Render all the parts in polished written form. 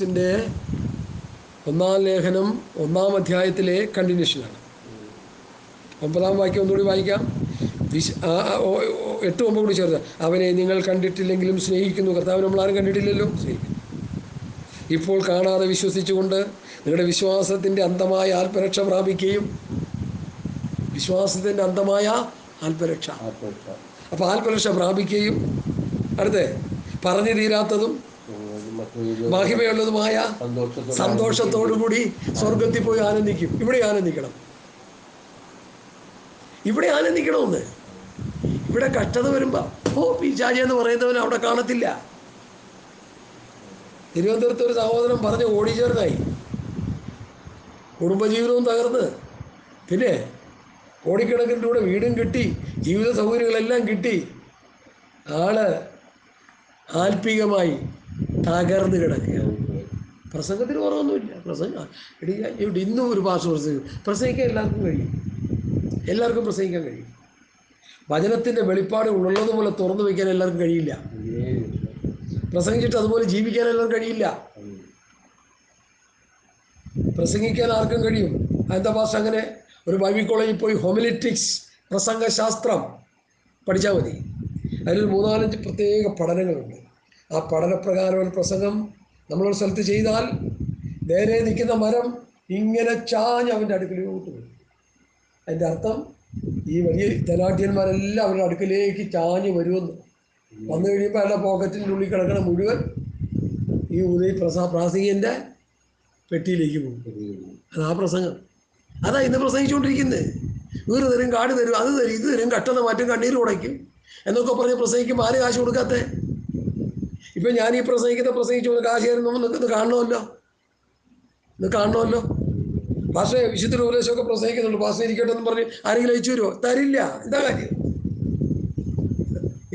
ന്റെ ഒന്നാം ലേഖനം 1-ാം അധ്യായത്തിലെ കണ്ടിന്യൂഷനാണ്. 9-ാം വാക്യം ഒന്നുകൂടി വായിക്കാം. 8-9 കൂടി ചേർത്ത്. അവനെ നിങ്ങൾ കണ്ടിട്ടില്ലെങ്കിലും സ്നേഹിക്കുന്നു. കർത്താവ് നമ്മളാരും കണ്ടിട്ടില്ലല്ലോ, സ്നേഹിക്കുന്നു. ഇപ്പോൾ കാണാതെ വിശ്വസിച്ചുകൊണ്ട് നിങ്ങളുടെ വിശ്വാസത്തിൻ്റെ അന്തമായ ആത്മരക്ഷ പ്രാപിക്കുകയും, വിശ്വാസത്തിൻ്റെ അന്തമായ ആത്മരക്ഷ, അപ്പോൾ ആത്മരക്ഷ പ്രാപിക്കുകയും, അടുത്ത് പറഞ്ഞു തീരാത്തതും മഹിമയുള്ളതുമായ സന്തോഷത്തോടുകൂടി സ്വർഗത്തിൽ പോയി ആനന്ദിക്കും. ഇവിടെ ആനന്ദിക്കണം, ഇവിടെ ആനന്ദിക്കണമെന്ന്. ഇവിടെ കഷ്ടത വരുമ്പോൾ പിശാചി എന്ന് പറയുന്നവൻ അവിടെ കാണത്തില്ല. തിരുവനന്തപുരത്ത് ഒരു സഹോദരൻ പറഞ്ഞ് ഓടിച്ചേർന്നായി, കുടുംബജീവിതവും തകർന്ന്, പിന്നെ കോടിക്കണക്കിൻ്റെ കൂടെ വീടും കിട്ടി, ജീവിത സൗകര്യങ്ങളെല്ലാം കിട്ടി, ആള് ആത്മീകമായി തകർന്ന് കിടക്കുക. പ്രസംഗത്തിന് കുറവൊന്നുമില്ല. ഇവിടെ ഇന്നും ഒരു പാസ്റ്റർ പ്രസംഗിക്കാൻ എല്ലാവർക്കും കഴിയും, എല്ലാവർക്കും പ്രസംഗിക്കാൻ കഴിയും. വചനത്തിൻ്റെ വെളിപ്പാട് ഉള്ളതുപോലെ തുറന്നു വയ്ക്കാൻ എല്ലാവർക്കും കഴിയില്ല. പ്രസംഗിച്ചിട്ട് അതുപോലെ ജീവിക്കാൻ എല്ലാവർക്കും കഴിയില്ല. പ്രസംഗിക്കാൻ ആർക്കും കഴിയും. എന്താ പാസ്റ്റർ അങ്ങനെ? ഒരു ബൈബിൾ കോളേജിൽ പോയി ഹോമിലിറ്റിക്സ്, പ്രസംഗശാസ്ത്രം പഠിച്ചാൽ മതി. അതിലൊരു 3-4 പ്രത്യേക പഠനങ്ങളുണ്ട്. ആ പഠനപ്രകാരം ഒരു പ്രസംഗം നമ്മളൊരു സ്ഥലത്ത് ചെയ്താൽ നേരെ നിൽക്കുന്ന മരം ഇങ്ങനെ ചാഞ്ഞ് അവൻ്റെ അടുക്കലോട്ട് വരും. അതിൻ്റെ അർത്ഥം ഈ വലിയ ധനാഢ്യന്മാരെല്ലാം അവരുടെ അടുക്കലേക്ക് ചാഞ്ഞ് വരുമെന്ന്. വന്നു കഴിയുമ്പോൾ എല്ലാ പോക്കറ്റിൻ്റെ ഉള്ളിൽ കിടക്കണ മുഴുവൻ ഈ പ്രാസംഗികൻ്റെ പെട്ടിയിലേക്ക് പോകും. അതാ പ്രസംഗം. അതാ ഇന്ന് പ്രസംഗിച്ചുകൊണ്ടിരിക്കുന്നത്. വീട് തരും, കാട് തരും, അത് തരും, ഇത് തരും, കട്ടത മാറ്റും, കണ്ണീര് ഉടയ്ക്കും എന്നൊക്കെ പറഞ്ഞ് പ്രസംഗിക്കുമ്പോൾ ആര് കാശ് കൊടുക്കാത്തേ? ഇപ്പം ഞാൻ ഈ പ്രസംഗിച്ചു കാശ് തരുന്നു, നിങ്ങൾക്ക് കാണണമല്ലോ, ഇത് കാണണമല്ലോ. പാസ്റ്റർ വിശുദ്ധ ഉപദേശമൊക്കെ പ്രസംഗിക്കുന്നുണ്ട്, പാസ്റ്റർ ഇരിക്കട്ടെ എന്ന് പറഞ്ഞ് ആരെങ്കിലും അയച്ചു തരുമോ? തരില്ല. എന്താ കാര്യം?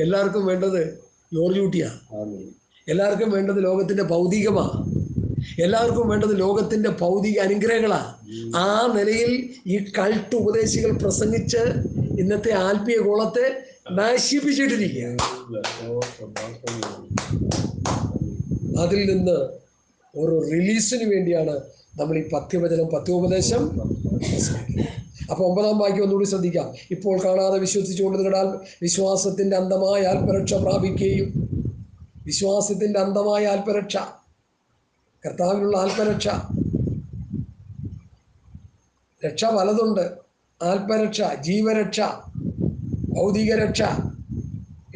എല്ലാവർക്കും വേണ്ടത് ജോർജ് കുട്ടിയാണ്, എല്ലാവർക്കും വേണ്ടത് ലോകത്തിൻ്റെ ഭൗതികമാണ്, എല്ലാവർക്കും വേണ്ടത് ലോകത്തിൻ്റെ ഭൗതിക അനുഗ്രഹങ്ങളാണ്. ആ നിലയിൽ ഈ കൾട്ട് ഉപദേശികൾ പ്രസംഗിച്ച് ഇന്നത്തെ ആത്മീയ ഗോളത്തെ നശിപ്പിച്ചിട്ടിരിക്കുക. അതിൽ നിന്ന് ഒരു റിലീസിന് വേണ്ടിയാണ് നമ്മൾ ഈ പഥ്യോപദേശം. അപ്പോൾ 9-ാം വാക്യം ഒന്നുകൂടി ശ്രദ്ധിക്കാം. ഇപ്പോൾ കാണാതെ വിശ്വസിച്ചുകൊണ്ട് നിങ്ങളുടെ വിശ്വാസത്തിൻ്റെ അന്തമായ ആത്മരക്ഷ പ്രാപിക്കുകയും, വിശ്വാസത്തിൻ്റെ അന്തമായ ആത്മരക്ഷ, കർത്താവിനുള്ള ആത്മരക്ഷ. രക്ഷ പലതുണ്ട്. ആത്മരക്ഷ, ജീവരക്ഷ, ഭൗതിക രക്ഷ,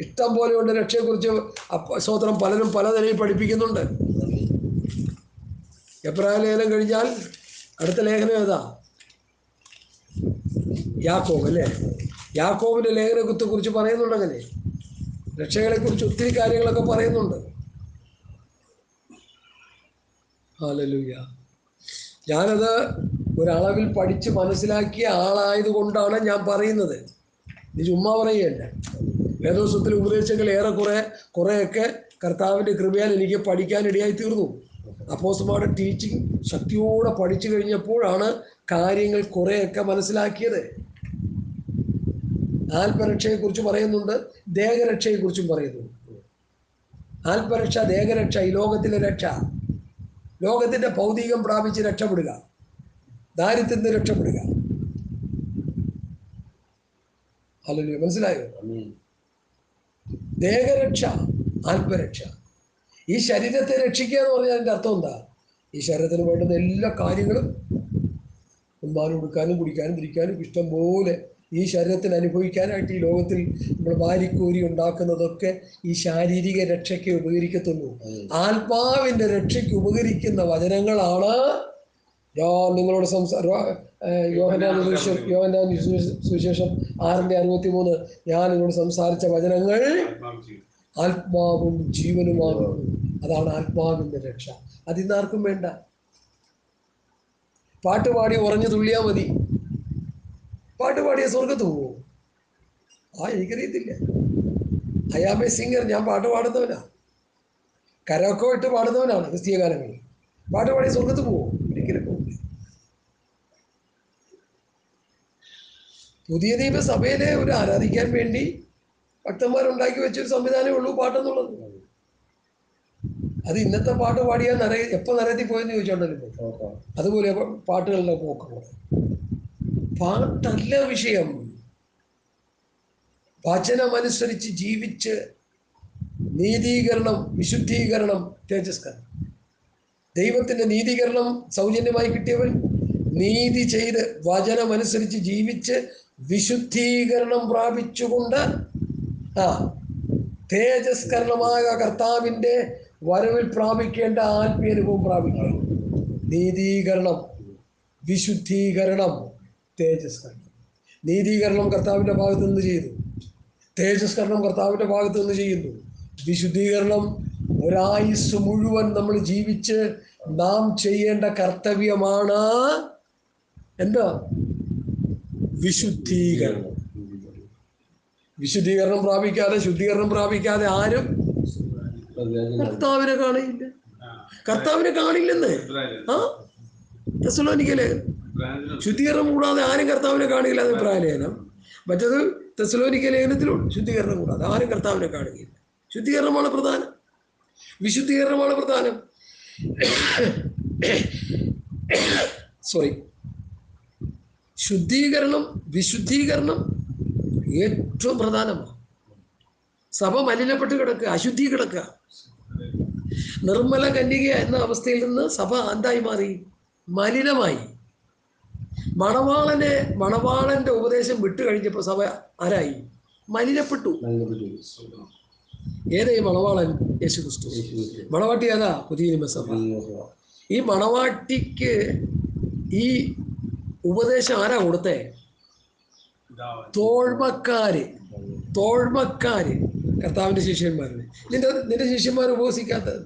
ഇഷ്ടം പോലെയുണ്ട്. രക്ഷയെക്കുറിച്ച് സ്തോത്രം പലരും പല നിലയിൽ പഠിപ്പിക്കുന്നുണ്ട്. എബ്രായ ലേഖനം കഴിഞ്ഞാൽ അടുത്ത ലേഖനം ഏതാ? യാക്കോബ്, അല്ലേ? യാക്കോബിൻ്റെ ലേഖനത്തെ കുറിച്ച് പറയുന്നുണ്ട്. അങ്ങനെ രക്ഷകളെക്കുറിച്ച് ഒത്തിരി കാര്യങ്ങളൊക്കെ പറയുന്നുണ്ട്. ഹല്ലേലൂയ. ഞാനത് ഒരളവിൽ പഠിച്ച് മനസ്സിലാക്കിയ ആളായതുകൊണ്ടാണ് ഞാൻ പറയുന്നത്. ഇത് ചുമ്മാ പറയുകയല്ല. വേദോസ്തത്തിൽ ഉപദേശങ്ങൾ കുറേയൊക്കെ കർത്താവിൻ്റെ കൃപയാൽ എനിക്ക് പഠിക്കാനിടയായി തീർന്നു. അപ്പോസ്തലന്മാരുടെ ടീച്ചിങ് ശക്തിയോടെ പഠിച്ചു കഴിഞ്ഞപ്പോഴാണ് കാര്യങ്ങൾ കുറേയൊക്കെ മനസ്സിലാക്കിയത്. ആത്മരക്ഷയെക്കുറിച്ച് പറയുന്നുണ്ട്, ദേഹരക്ഷയെക്കുറിച്ചും പറയുന്നുണ്ട്. ആത്മരക്ഷ, ദേഹരക്ഷ, ഈ ലോകത്തിലെ രക്ഷ, ലോകത്തിൻ്റെ ഭൗതികം പ്രാപിച്ച് രക്ഷപ്പെടുക, ദാരിദ്ര്യത്തിൽ രക്ഷപ്പെടുക. ഹല്ലേലൂയ. മനസ്സിലായോ? ദേഹരക്ഷ, ആത്മരക്ഷ. ഈ ശരീരത്തെ രക്ഷിക്കുക എന്ന് പറഞ്ഞാൽ അതിൻ്റെ അർത്ഥം എന്താ? ഈ ശരീരത്തിന് വേണ്ടുന്ന എല്ലാ കാര്യങ്ങളും ഉണ്ണാനും ഉടുക്കാനും കുടിക്കാനും തിരിക്കാനും ഇഷ്ടം പോലെ ഈ ശരീരത്തിന് അനുഭവിക്കാനായിട്ട് ഈ ലോകത്തിൽ നമ്മൾ വാരിക്കോരി ഉണ്ടാക്കുന്നതൊക്കെ ഈ ശാരീരിക രക്ഷയ്ക്ക് ഉപകരിക്കത്തുള്ളൂ. ആത്മാവിൻ്റെ രക്ഷയ്ക്ക് ഉപകരിക്കുന്ന വചനങ്ങളാണ് ഞാൻ നിങ്ങളോട് യോഹന്നാൻ സുവിശേഷം 6:63 ഞാൻ നിങ്ങളോട് സംസാരിച്ച വചനങ്ങൾ ആത്മാവും ജീവനുമാകുന്നു. അതാണ് ആത്മാവിൻ്റെ രക്ഷ. അതിന്നാർക്കും വേണ്ട. പാട്ടുപാടി ഉറഞ്ഞു തുള്ളിയാൽ മതി. പാട്ടുപാടിയ സ്വർഗത്ത് പോവും. എനിക്കറിയത്തില്ല. I am a singer. ഞാൻ പാട്ട് പാടുന്നവനാ, കരോക്കെ ഇട്ട് പാടുന്നവനാണ് ക്രിസ്തീയ ഗാനങ്ങളിൽ. പാട്ടുപാടിയ സ്വർഗത്ത് പോവും? ഒരിക്കലും പോകില്ല. പുതിയ നിയമസഭയിലെ ഒരു ആരാധിക്കാൻ വേണ്ടി ഭക്തന്മാരുണ്ടാക്കി വെച്ചൊരു സംവിധാനമേ ഉള്ളൂ പാട്ടെന്നുള്ളത്. അത് ഇന്നത്തെ പാട്ട് പാടിയാൽ എപ്പോൾ നരകത്തിൽ പോയെന്ന് ചോദിച്ചോണ്ടല്ലോ. അതുപോലെ പാട്ടുകളുടെ പോക്കുകൾ. പാട്ടല്ല വിഷയം. വചനമനുസരിച്ച് ജീവിച്ച് നീതീകരണം, വിശുദ്ധീകരണം, തേജസ്കരണം. ദൈവത്തിൻ്റെ നീതീകരണം സൗജന്യമായി കിട്ടിയവൻ നീതി ചെയ്ത് വചനമനുസരിച്ച് ജീവിച്ച് വിശുദ്ധീകരണം പ്രാപിച്ചുകൊണ്ട് തേജസ്കരണമായ കർത്താവിൻ്റെ വരവിൽ പ്രാപിക്കേണ്ട ആത്മീയ അനുഭവം പ്രാപിക്കണം. നീതീകരണം, വിശുദ്ധീകരണം, തേജസ്കരണം. നീതീകരണം കർത്താവിൻ്റെ ഭാഗത്ത് നിന്ന് ചെയ്തു, തേജസ്കരണം കർത്താവിൻ്റെ ഭാഗത്ത് നിന്ന് ചെയ്യുന്നു. വിശുദ്ധീകരണം ഒരായുസ് മുഴുവൻ നമ്മൾ ജീവിച്ച് നാം ചെയ്യേണ്ട കർത്തവ്യമാണ്. എന്താ? വിശുദ്ധീകരണം. വിശുദ്ധീകരണം പ്രാപിക്കാതെ, ശുദ്ധീകരണം പ്രാപിക്കാതെ ആരും കർത്താവിനെ കാണില്ല. കർത്താവിനെ കാണില്ലെന്ന് തെസ്സലോനിക്കയിലെ ശുദ്ധീകരണം കൂടാതെ ആരും കർത്താവിനെ കാണില്ല. അത് പ്രാലേഖനം. മറ്റത് തെസ്സലോനിക്ക ലേഖനത്തിലുണ്ട്. ശുദ്ധീകരണം കൂടാതെ ആരും കർത്താവിനെ കാണുകയില്ല. ശുദ്ധീകരണമാണ് പ്രധാനം, വിശുദ്ധീകരണമാണ് പ്രധാനം. ശുദ്ധീകരണം, വിശുദ്ധീകരണം ഏറ്റവും പ്രധാനമാണ്. സഭ മലിനപ്പെട്ട് കിടക്കുക, അശുദ്ധി കിടക്കുക. നിർമ്മല കന്യക എന്ന അവസ്ഥയിൽ നിന്ന് സഭ എന്തായി മാറി? മലിനമായി. മണവാളന്റെ ഉപദേശം വിട്ടു കഴിഞ്ഞപ്പോൾ സഭ ആരായി? മലിനപ്പെട്ടു. ഏതായി മണവാളൻ? യേശുക്രിസ്തു. മണവാട്ടി ഏതാ? പുതിയ നിയമസഭ. ഈ മണവാട്ടിക്ക് ഈ ഉപദേശം ആരാ കൊടുത്തേ? തോഴ്മക്കാര് കർത്താവിന്റെ ശിഷ്യന്മാരിന്. നിന്റെ ശിഷ്യന്മാർ ഉപവസിക്കാത്തത്?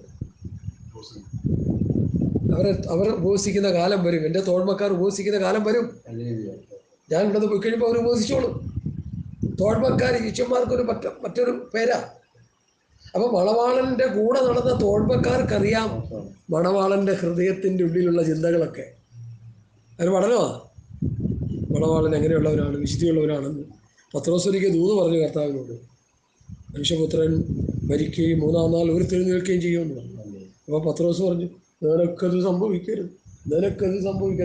അവർ ഉപവസിക്കുന്ന കാലം വരും. എൻ്റെ തോഴ്മക്കാർ ഉപവസിക്കുന്ന കാലം വരും. ഞാൻ ഇവിടെ പോയി കഴിയുമ്പോൾ അവർ ഉപവസിച്ചോളും. തോഴ്മക്കാർ ശിഷ്യന്മാർക്കൊരു മറ്റൊരു പേരാ. അപ്പൊ മണവാളന്റെ കൂടെ നടന്ന തോഴ്മക്കാർക്കറിയാം മണവാളന്റെ ഹൃദയത്തിന്റെ ഉള്ളിലുള്ള ചിന്തകളൊക്കെ. അത് പഠനമാണ്. മണവാളൻ എങ്ങനെയുള്ളവരാണ്, വിശുദ്ധിയുള്ളവരാണെന്ന് പത്രോസ് ഒരിക്കൽ ദൂത് പറഞ്ഞു കർത്താവിനോട്. മനുഷ്യപുത്രൻ മരിക്കുകയും മൂന്നാം നാൾ ഉയർത്തെഴുന്നേൽക്കുകയും ചെയ്യുമെന്ന് പറഞ്ഞു. അപ്പൊ പത്രോസ് പറഞ്ഞു, നിനക്കത് സംഭവിക്കരുത്.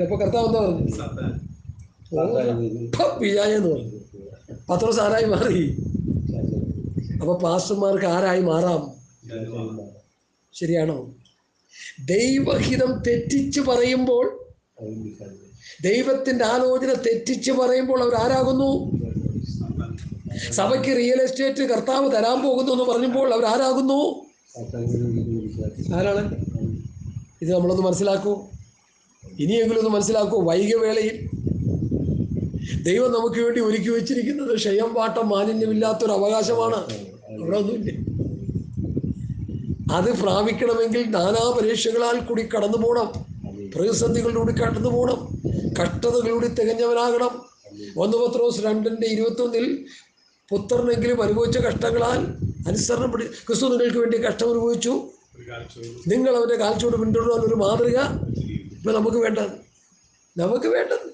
അപ്പൊ കർത്താവ് എന്താ പറഞ്ഞു? പിഴായെന്ന് പറഞ്ഞു. പത്രോസ് ആരായി മാറി? അപ്പൊ പാസ്റ്റർമാർക്ക് ആരായി മാറാം? ശരിയാണോ? ദൈവഹിതം തെറ്റിച്ച് പറയുമ്പോൾ, ദൈവത്തിന്റെ ആലോചന തെറ്റിച്ച് പറയുമ്പോൾ അവർ ആരാകുന്നു? സഭയ്ക്ക് റിയൽ എസ്റ്റേറ്റ് കർത്താവ് തരാൻ പോകുന്നു എന്ന് പറഞ്ഞപ്പോൾ അവർ ആരാകുന്നു? ആരാണ്? ഇത് നമ്മളൊന്ന് മനസ്സിലാക്കൂ. ഇനിയെങ്കിലും ഒന്ന് മനസ്സിലാക്കൂ. വൈകവേളയിൽ ദൈവം നമുക്ക് വേണ്ടി ഒരുക്കി വെച്ചിരിക്കുന്നത് ക്ഷയം, പാട്ടം, മാലിന്യമില്ലാത്തൊരു അവകാശമാണ്. അവിടെ ഒന്നുമില്ല. അത് പ്രാപിക്കണമെങ്കിൽ നാനാ പരീക്ഷകളാൽ കൂടി കടന്നു പോകണം, പ്രതിസന്ധികളിലൂടെ കടന്നു പോകണം, കഷ്ടതകളിലൂടെ തികഞ്ഞവനാകണം. 1 പത്രോസ് 2:21 പുത്രനെങ്കിലും അനുഭവിച്ച കഷ്ടങ്ങളാൽ അനുസരണപ്പെടി ക്രിസ്തു നിങ്ങൾക്ക് വേണ്ടി കഷ്ടം അനുഭവിച്ചു, നിങ്ങൾ അവൻ്റെ കാൽച്ചുവട് പിന്തുടരാൻ ഒരു മാതൃക ഇപ്പം നമുക്ക് വേണ്ടത്.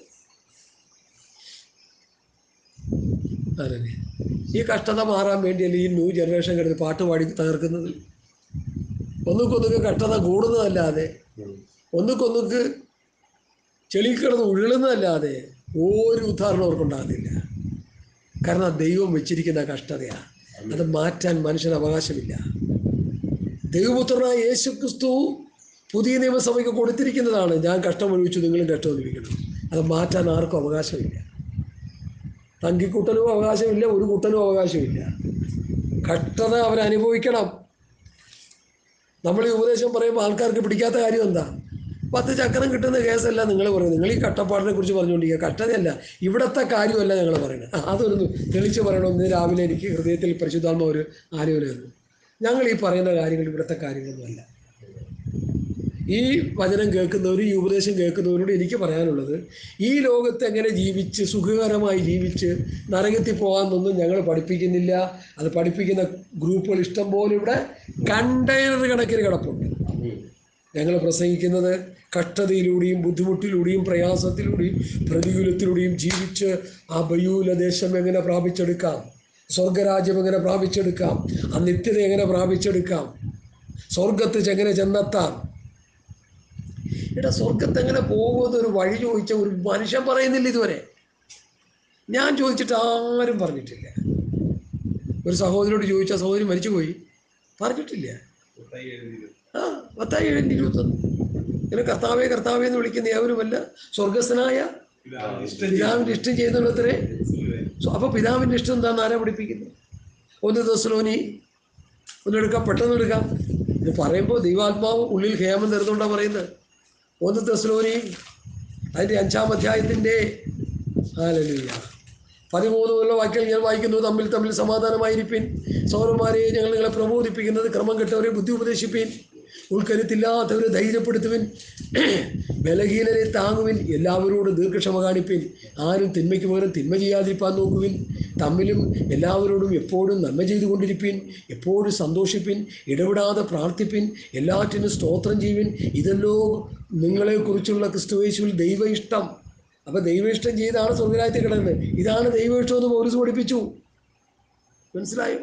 അതെ, ഈ കഷ്ടത മാറാൻ വേണ്ടിയല്ലേ ഈ ന്യൂ ജനറേഷൻ കിടന്ന് പാട്ട് പാടി തകർക്കുന്നത്. ഒന്നുക്കൊന്നുക്ക് കഷ്ടത കൂടുന്നതല്ലാതെ, ഒന്നുക്കൊന്നുക്ക് ചെളിയിൽ കിടന്ന് ഉരുളുന്നതല്ലാതെ ഒരു ഉദാഹരണം അവർക്കുണ്ടാകുന്നില്ല. കാരണം ദൈവം വെച്ചിരിക്കുന്ന കഷ്ടതയാണ്. അത് മാറ്റാൻ മനുഷ്യന് അവകാശമില്ല. ദൈവപുത്രനായ യേശുക്രിസ്തു പുതിയ നിയമസഭയ്ക്ക് കൊടുത്തിരിക്കുന്നതാണ്. ഞാൻ കഷ്ടം അനുഭവിച്ചു, നിങ്ങളും കഷ്ടം അനുഭവിക്കണം. അത് മാറ്റാൻ ആർക്കും അവകാശമില്ല. തങ്കിക്കൂട്ടനും അവകാശമില്ല, ഒരു കൂട്ടനും അവകാശമില്ല. കഷ്ടത അവരനുഭവിക്കണം. നമ്മൾ ഈ ഉപദേശം പറയുമ്പോൾ ആൾക്കാർക്ക് പിടിക്കാത്ത കാര്യം എന്താ? 10 ചക്രം കിട്ടുന്ന കേസല്ല നിങ്ങൾ പറയുന്നത്. നിങ്ങൾ ഈ കഷ്ടപ്പാടിനെ കുറിച്ച് പറഞ്ഞുകൊണ്ടിരിക്കുക. കഷ്ടതയല്ല, ഇവിടുത്തെ കാര്യമല്ല ഞങ്ങൾ പറയുന്നത്. അതൊന്ന് തെളിച്ച് പറയണമെന്ന് രാവിലെ എനിക്ക് ഹൃദയത്തിൽ പരിശുദ്ധാത്മാവ് ഒരു ആലോചനയായിരുന്നു. ഞങ്ങൾ ഈ പറയുന്ന കാര്യങ്ങൾ ഇവിടുത്തെ കാര്യങ്ങളൊന്നുമല്ല. ഈ വചനം കേൾക്കുന്നവർ, ഈ ഉപദേശം കേൾക്കുന്നവരോട് എനിക്ക് പറയാനുള്ളത്, ഈ ലോകത്ത് എങ്ങനെ ജീവിച്ച് സുഖകരമായി ജീവിച്ച് നരകത്തിൽ പോകാമെന്നൊന്നും ഞങ്ങൾ പഠിപ്പിക്കുന്നില്ല. അത് പഠിപ്പിക്കുന്ന ഗ്രൂപ്പുകൾ ഇഷ്ടം പോലെ ഇവിടെ കണ്ടെയ്നർ കണക്കിന് കിടപ്പുണ്ട്. ഞങ്ങൾ പ്രസംഗിക്കുന്നത് കഷ്ടതയിലൂടെയും ബുദ്ധിമുട്ടിലൂടെയും പ്രയാസത്തിലൂടെയും പ്രതികൂലത്തിലൂടെയും ജീവിച്ച് ആ ബയൂല ദേശം എങ്ങനെ പ്രാപിച്ചെടുക്കാം, സ്വർഗരാജ്യം എങ്ങനെ പ്രാപിച്ചെടുക്കാം, ആ നിത്യത എങ്ങനെ പ്രാപിച്ചെടുക്കാം, സ്വർഗത്ത് എങ്ങനെ ചെന്നെത്താം? എടാ, സ്വർഗത്ത് എങ്ങനെ പോകുമെന്നൊരു വഴി ചോദിച്ച ഒരു മനുഷ്യൻ പറയുന്നില്ല ഇതുവരെ. ഞാൻ ചോദിച്ചിട്ട് ആരും പറഞ്ഞിട്ടില്ല. ഒരു സഹോദരിയോട് ചോദിച്ച സഹോദരി മരിച്ചുപോയി, പറഞ്ഞിട്ടില്ല. മത്തായി 7:21 ഇങ്ങനെ കർത്താവേ കർത്താവേ എന്ന് വിളിക്കുന്ന ഏവനുമല്ല സ്വർഗസ്ഥനായ പിതാവിൻ്റെ ഇഷ്ടം ചെയ്യുന്നവരത്രേ. അപ്പൊ പിതാവിൻ്റെ ഇഷ്ടം എന്താന്ന് ആരാ പഠിപ്പിക്കുന്നത്? 1 തെസ്സലോനി ഒന്നെടുക്കാം, പെട്ടെന്ന് എടുക്കാം. ഇത് പറയുമ്പോൾ ദൈവാത്മാവ് ഉള്ളിൽ ഹേമം തരുന്നുകൊണ്ടാണ് പറയുന്നത്. 1 തെസ്സലോനി അതിൻ്റെ 5-ാം അധ്യായത്തിൻ്റെ 13 മുതലുള്ള വാക്യങ്ങൾ ഞാൻ വായിക്കുന്നു. തമ്മിൽ തമ്മിൽ സമാധാനമായിരിപ്പിൻ. സഹോദരന്മാരെ, ഞങ്ങൾ നിങ്ങളെ പ്രബോധിപ്പിക്കുന്നത് ക്രമം കെട്ടവരെ ബുദ്ധി ഉപദേശിപ്പിൻ, ഉൾക്കരുത്തില്ലാത്തവരെ ധൈര്യപ്പെടുത്തുവിൻ, ബലഹീനരെ താങ്ങുവിൻ, എല്ലാവരോടും ദീർഘക്ഷമ കാണിപ്പിൻ, ആരും തിന്മയ്ക്ക് പകരം തിന്മ ചെയ്യാതിരിപ്പാൻ നോക്കുവിൻ, തമ്മിലും എല്ലാവരോടും എപ്പോഴും നന്മ ചെയ്തുകൊണ്ടിരിപ്പിൻ, എപ്പോഴും സന്തോഷിപ്പിൻ, ഇടപെടാതെ പ്രാർത്ഥിപ്പിൻ, എല്ലാറ്റിനും സ്തോത്രം ചെയ്യുവിൻ, ഇതല്ലോ നിങ്ങളെക്കുറിച്ചുള്ള ക്രിസ്തുയേശുവിൽ ദൈവ ഇഷ്ടം. അപ്പം ദൈവ ഇഷ്ടം ചെയ്താണ് സ്വർഗ്ഗരാജ്യത്തിൽ കിടക്കുന്നത്. ഇതാണ് ദൈവ ഇഷ്ടമെന്ന് പൗലോസ് പഠിപ്പിച്ചു. മനസ്സിലായോ?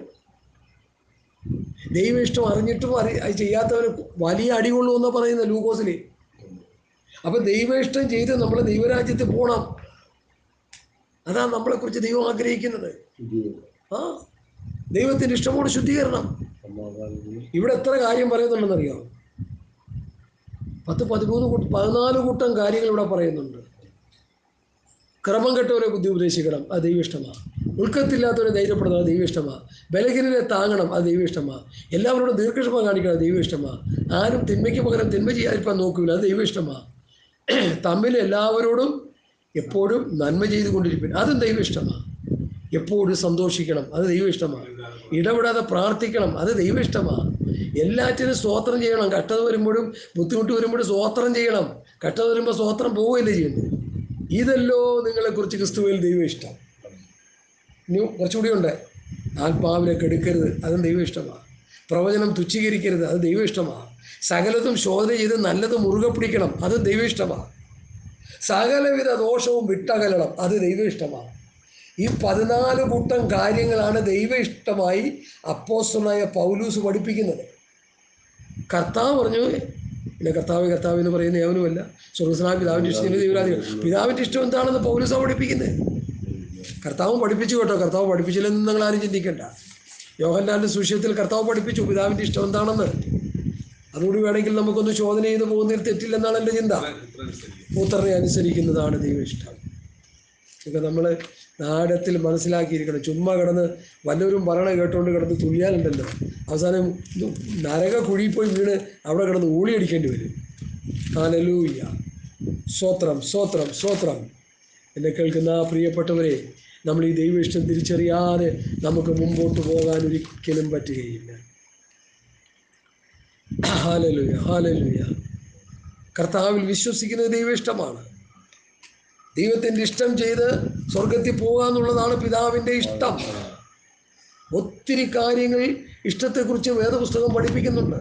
ദൈവ ഇഷ്ടം അറിഞ്ഞിട്ടും അത് ചെയ്യാത്തവന് വലിയ അടികൊള്ളുമെന്നാണ് പറയുന്നത് ലൂക്കോസിൽ. അപ്പം ദൈവ ഇഷ്ടം ചെയ്ത് നമ്മൾ ദൈവരാജ്യത്തിൽ പോകണം. അതാണ് നമ്മളെക്കുറിച്ച് ദൈവം ആഗ്രഹിക്കുന്നത്. ദൈവത്തിൻ്റെ ഇഷ്ടമോട് ശുദ്ധീകരണം. ഇവിടെ എത്ര കാര്യം പറയുന്നുണ്ടെന്നറിയാം? 14 കൂട്ടം കാര്യങ്ങൾ ഇവിടെ പറയുന്നുണ്ട്. ക്രമം കെട്ടവരെ ബുദ്ധി ഉപദേശിക്കണം, അത് ദൈവ ഇഷ്ടമാണ്. ഉൾക്കത്തില്ലാത്തവരെ ധൈര്യപ്പെടുന്നത് ദൈവ ഇഷ്ടമാണ്. ബലഹീനരെ താങ്ങണം, അത് ദൈവ ഇഷ്ടമാണ്. എല്ലാവരോടും ദീർഘക്ഷമ കാണിക്കണം, അത് ദൈവ ഇഷ്ടമാണ്. ആരും തിന്മയ്ക്ക് പകരം തിന്മ ചെയ്യാതിരിക്കാൻ നോക്കില്ല, അത് ദൈവ ഇഷ്ടമാണ്. തമ്മിൽ എല്ലാവരോടും എപ്പോഴും നന്മ ചെയ്തുകൊണ്ടിരിക്കും, അതും ദൈവ ഇഷ്ടമാണ്. എപ്പോഴും സന്തോഷിക്കണം, അത് ദൈവ ഇഷ്ടമാണ്. ഇടപെടാതെ പ്രാർത്ഥിക്കണം, അത് ദൈവ ഇഷ്ടമാണ്. എല്ലാറ്റിനും സ്തോത്രം ചെയ്യണം. കഷ്ടത വരുമ്പോഴും ബുദ്ധിമുട്ട് വരുമ്പോഴും സ്തോത്രം ചെയ്യണം. കഷ്ടത വരുമ്പോൾ സ്തോത്രം പോവുകയല്ലേ ചെയ്യുന്നത്. ഇതല്ലോ നിങ്ങളെക്കുറിച്ച് ക്രിസ്തുവിൽ ദൈവ ഇഷ്ടം. ഇനി കുറച്ചുകൂടി ഉണ്ട്. ആത്മാവിനെ കെടുക്കരുത്, അതും ദൈവ ഇഷ്ടമാണ്. പ്രവചനം തുച്ഛീകരിക്കരുത്, അത് ദൈവ ഇഷ്ടമാണ്. സകലതും ശോധന ചെയ്ത് നല്ലത് മുറുകെ പിടിക്കണം, അതും ദൈവ ഇഷ്ടമാണ്. സകലവിധ ദോഷവും വിട്ടകലണം, അത് ദൈവ ഇഷ്ടമാണ്. ഈ 14 കൂട്ടം കാര്യങ്ങളാണ് ദൈവ ഇഷ്ടമായി അപ്പോസ്തലനായ പൗലൂസ് പഠിപ്പിക്കുന്നത്. കർത്താവ് പറഞ്ഞു, പിന്നെ കർത്താവ് കർത്താവ് എന്ന് പറയുന്ന ഏവനുമല്ല സ്വർഗ്ഗസ്ഥനായ പിതാവിൻ്റെ ഇഷ്ടം ദൈവരാജ്യം. പിതാവിൻ്റെ ഇഷ്ടം എന്താണെന്ന് പൗലൂസാണ് പഠിപ്പിക്കുന്നത്. കർത്താവും പഠിപ്പിച്ചു കേട്ടോ. കർത്താവ് പഠിപ്പിച്ചില്ലെന്ന് നിങ്ങൾ ആരും ചിന്തിക്കണ്ട. യോഹന്നാന്റെ സുവിശേഷത്തിൽ കർത്താവ് പഠിപ്പിച്ചു പിതാവിൻ്റെ ഇഷ്ടം എന്താണെന്ന്. അതുകൂടി വേണമെങ്കിൽ നമുക്കൊന്ന് ശോധന ചെയ്ത് പോകുന്നതിൽ തെറ്റില്ലെന്നാണ് എൻ്റെ ചിന്ത. പുത്രനെ അനുസരിക്കുന്നതാണ് ദൈവ ഇഷ്ടം. ഇതൊക്കെ നമ്മൾ നാടത്തിൽ മനസ്സിലാക്കിയിരിക്കണം. ചുമ്മാ കിടന്ന് വല്ലവരും പറയണ കേട്ടുകൊണ്ട് കിടന്ന് തുള്ളിയാലുണ്ടല്ലോ, അവസാനം നരക കുഴി പോയി വീണ് അവിടെ കിടന്ന് ഊളിയടിക്കേണ്ടി വരും. ഹല്ലേലൂയ. സ്തോത്രം സ്തോത്രം സ്തോത്രം. എന്നെ കേൾക്കുന്ന പ്രിയപ്പെട്ടവരെ, നമ്മൾ ഈ ദൈവ ഇഷ്ടം തിരിച്ചറിയാതെ നമുക്ക് മുമ്പോട്ട് പോകാൻ ഒരിക്കലും പറ്റുകയില്ല. Hallelujah hallelujah. കർത്താവിൽ വിശ്വസിക്കുന്നത് ദൈവ ഇഷ്ടമാണ്. ദൈവത്തിൻ്റെ ഇഷ്ടം ചെയ്ത് സ്വർഗത്തിൽ പോകുക എന്നുള്ളതാണ് പിതാവിൻ്റെ ഇഷ്ടം. ഒത്തിരി കാര്യങ്ങൾ ഇഷ്ടത്തെക്കുറിച്ച് വേദപുസ്തകം പഠിപ്പിക്കുന്നുണ്ട്.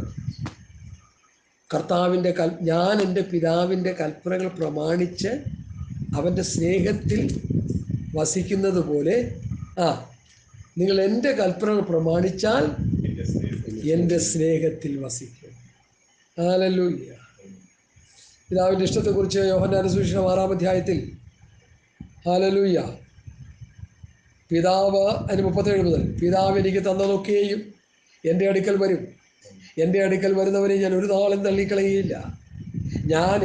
കർത്താവിൻ്റെ ഞാൻ എൻ്റെ പിതാവിൻ്റെ കൽപ്പനകൾ പ്രമാണിച്ച് അവൻ്റെ സ്നേഹത്തിൽ വസിക്കുന്നത് പോലെ നിങ്ങൾ എൻ്റെ കൽപ്പനകൾ പ്രമാണിച്ചാൽ എൻ്റെ സ്നേഹത്തിൽ വസിക്കും. ഹല്ലേലൂയ. പിതാവിൻ്റെ ഇഷ്ടത്തെക്കുറിച്ച് യോഹന്നാന്റെ സുവിശേഷം 6-ാം അധ്യായത്തിൽ ഹല്ലേലൂയ, പിതാവ് അതിന് 37 മുതൽ പിതാവ് എനിക്ക് തന്നതൊക്കെയും എൻ്റെ അടുക്കൽ വരും, എൻ്റെ അടുക്കൽ വരുന്നവരെ ഞാൻ ഒരു നാളും തള്ളിക്കളയുകയില്ല. ഞാൻ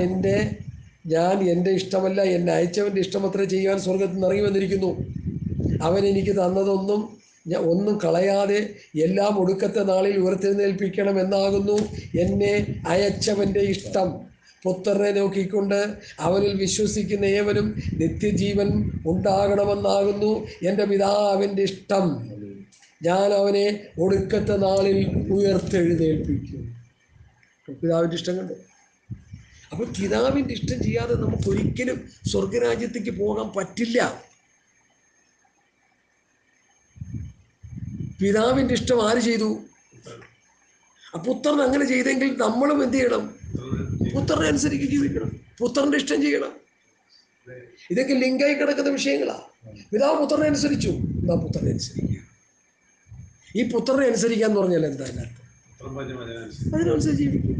എൻ്റെ ഇഷ്ടമല്ല, എന്നെ അയച്ചവൻ്റെ ഇഷ്ടമത്ര ചെയ്യാൻ സ്വർഗത്തിൽ നിന്ന് ഇറങ്ങി വന്നിരിക്കുന്നു. അവൻ എനിക്ക് തന്നതൊന്നും ഒന്നും കളയാതെ എല്ലാം ഒടുക്കത്തെ നാളിൽ ഉയർത്തെഴുന്നേൽപ്പിക്കണമെന്നാകുന്നു എന്നെ അയച്ചവൻ്റെ ഇഷ്ടം. പുത്രനെ നോക്കിക്കൊണ്ട് അവനിൽ വിശ്വസിക്കുന്ന ഏവനും നിത്യജീവൻ ഉണ്ടാകണമെന്നാകുന്നു എൻ്റെ പിതാവിൻ്റെ ഇഷ്ടം. ഞാൻ അവനെ ഒടുക്കത്തെ നാളിൽ ഉയർത്തെഴുന്നേൽപ്പിക്കും. പിതാവിൻ്റെ ഇഷ്ടം കണ്ട്. അപ്പോൾ പിതാവിൻ്റെ ഇഷ്ടം ചെയ്യാതെ നമുക്കൊരിക്കലും സ്വർഗരാജ്യത്തേക്ക് പോകാൻ പറ്റില്ല. പിതാവിൻ്റെ ഇഷ്ടം ആര് ചെയ്തു? പുത്രൻ അങ്ങനെ ചെയ്തെങ്കിൽ നമ്മളും എന്ത് ചെയ്യണം? പുത്രനെ അനുസരിച്ച് ജീവിക്കണം, പുത്രൻ്റെ ഇഷ്ടം ചെയ്യണം. ഇതൊക്കെ ലിങ്കായി കിടക്കുന്ന വിഷയങ്ങളാണ്. പിതാവ് പുത്രനെ അനുസരിച്ചു, നാം പുത്രനെ അനുസരിക്കുക. ഈ പുത്രനെ അനുസരിക്കുക എന്ന് പറഞ്ഞാൽ എന്താ അർത്ഥം? അതിനനുസരിച്ച് ജീവിക്കും.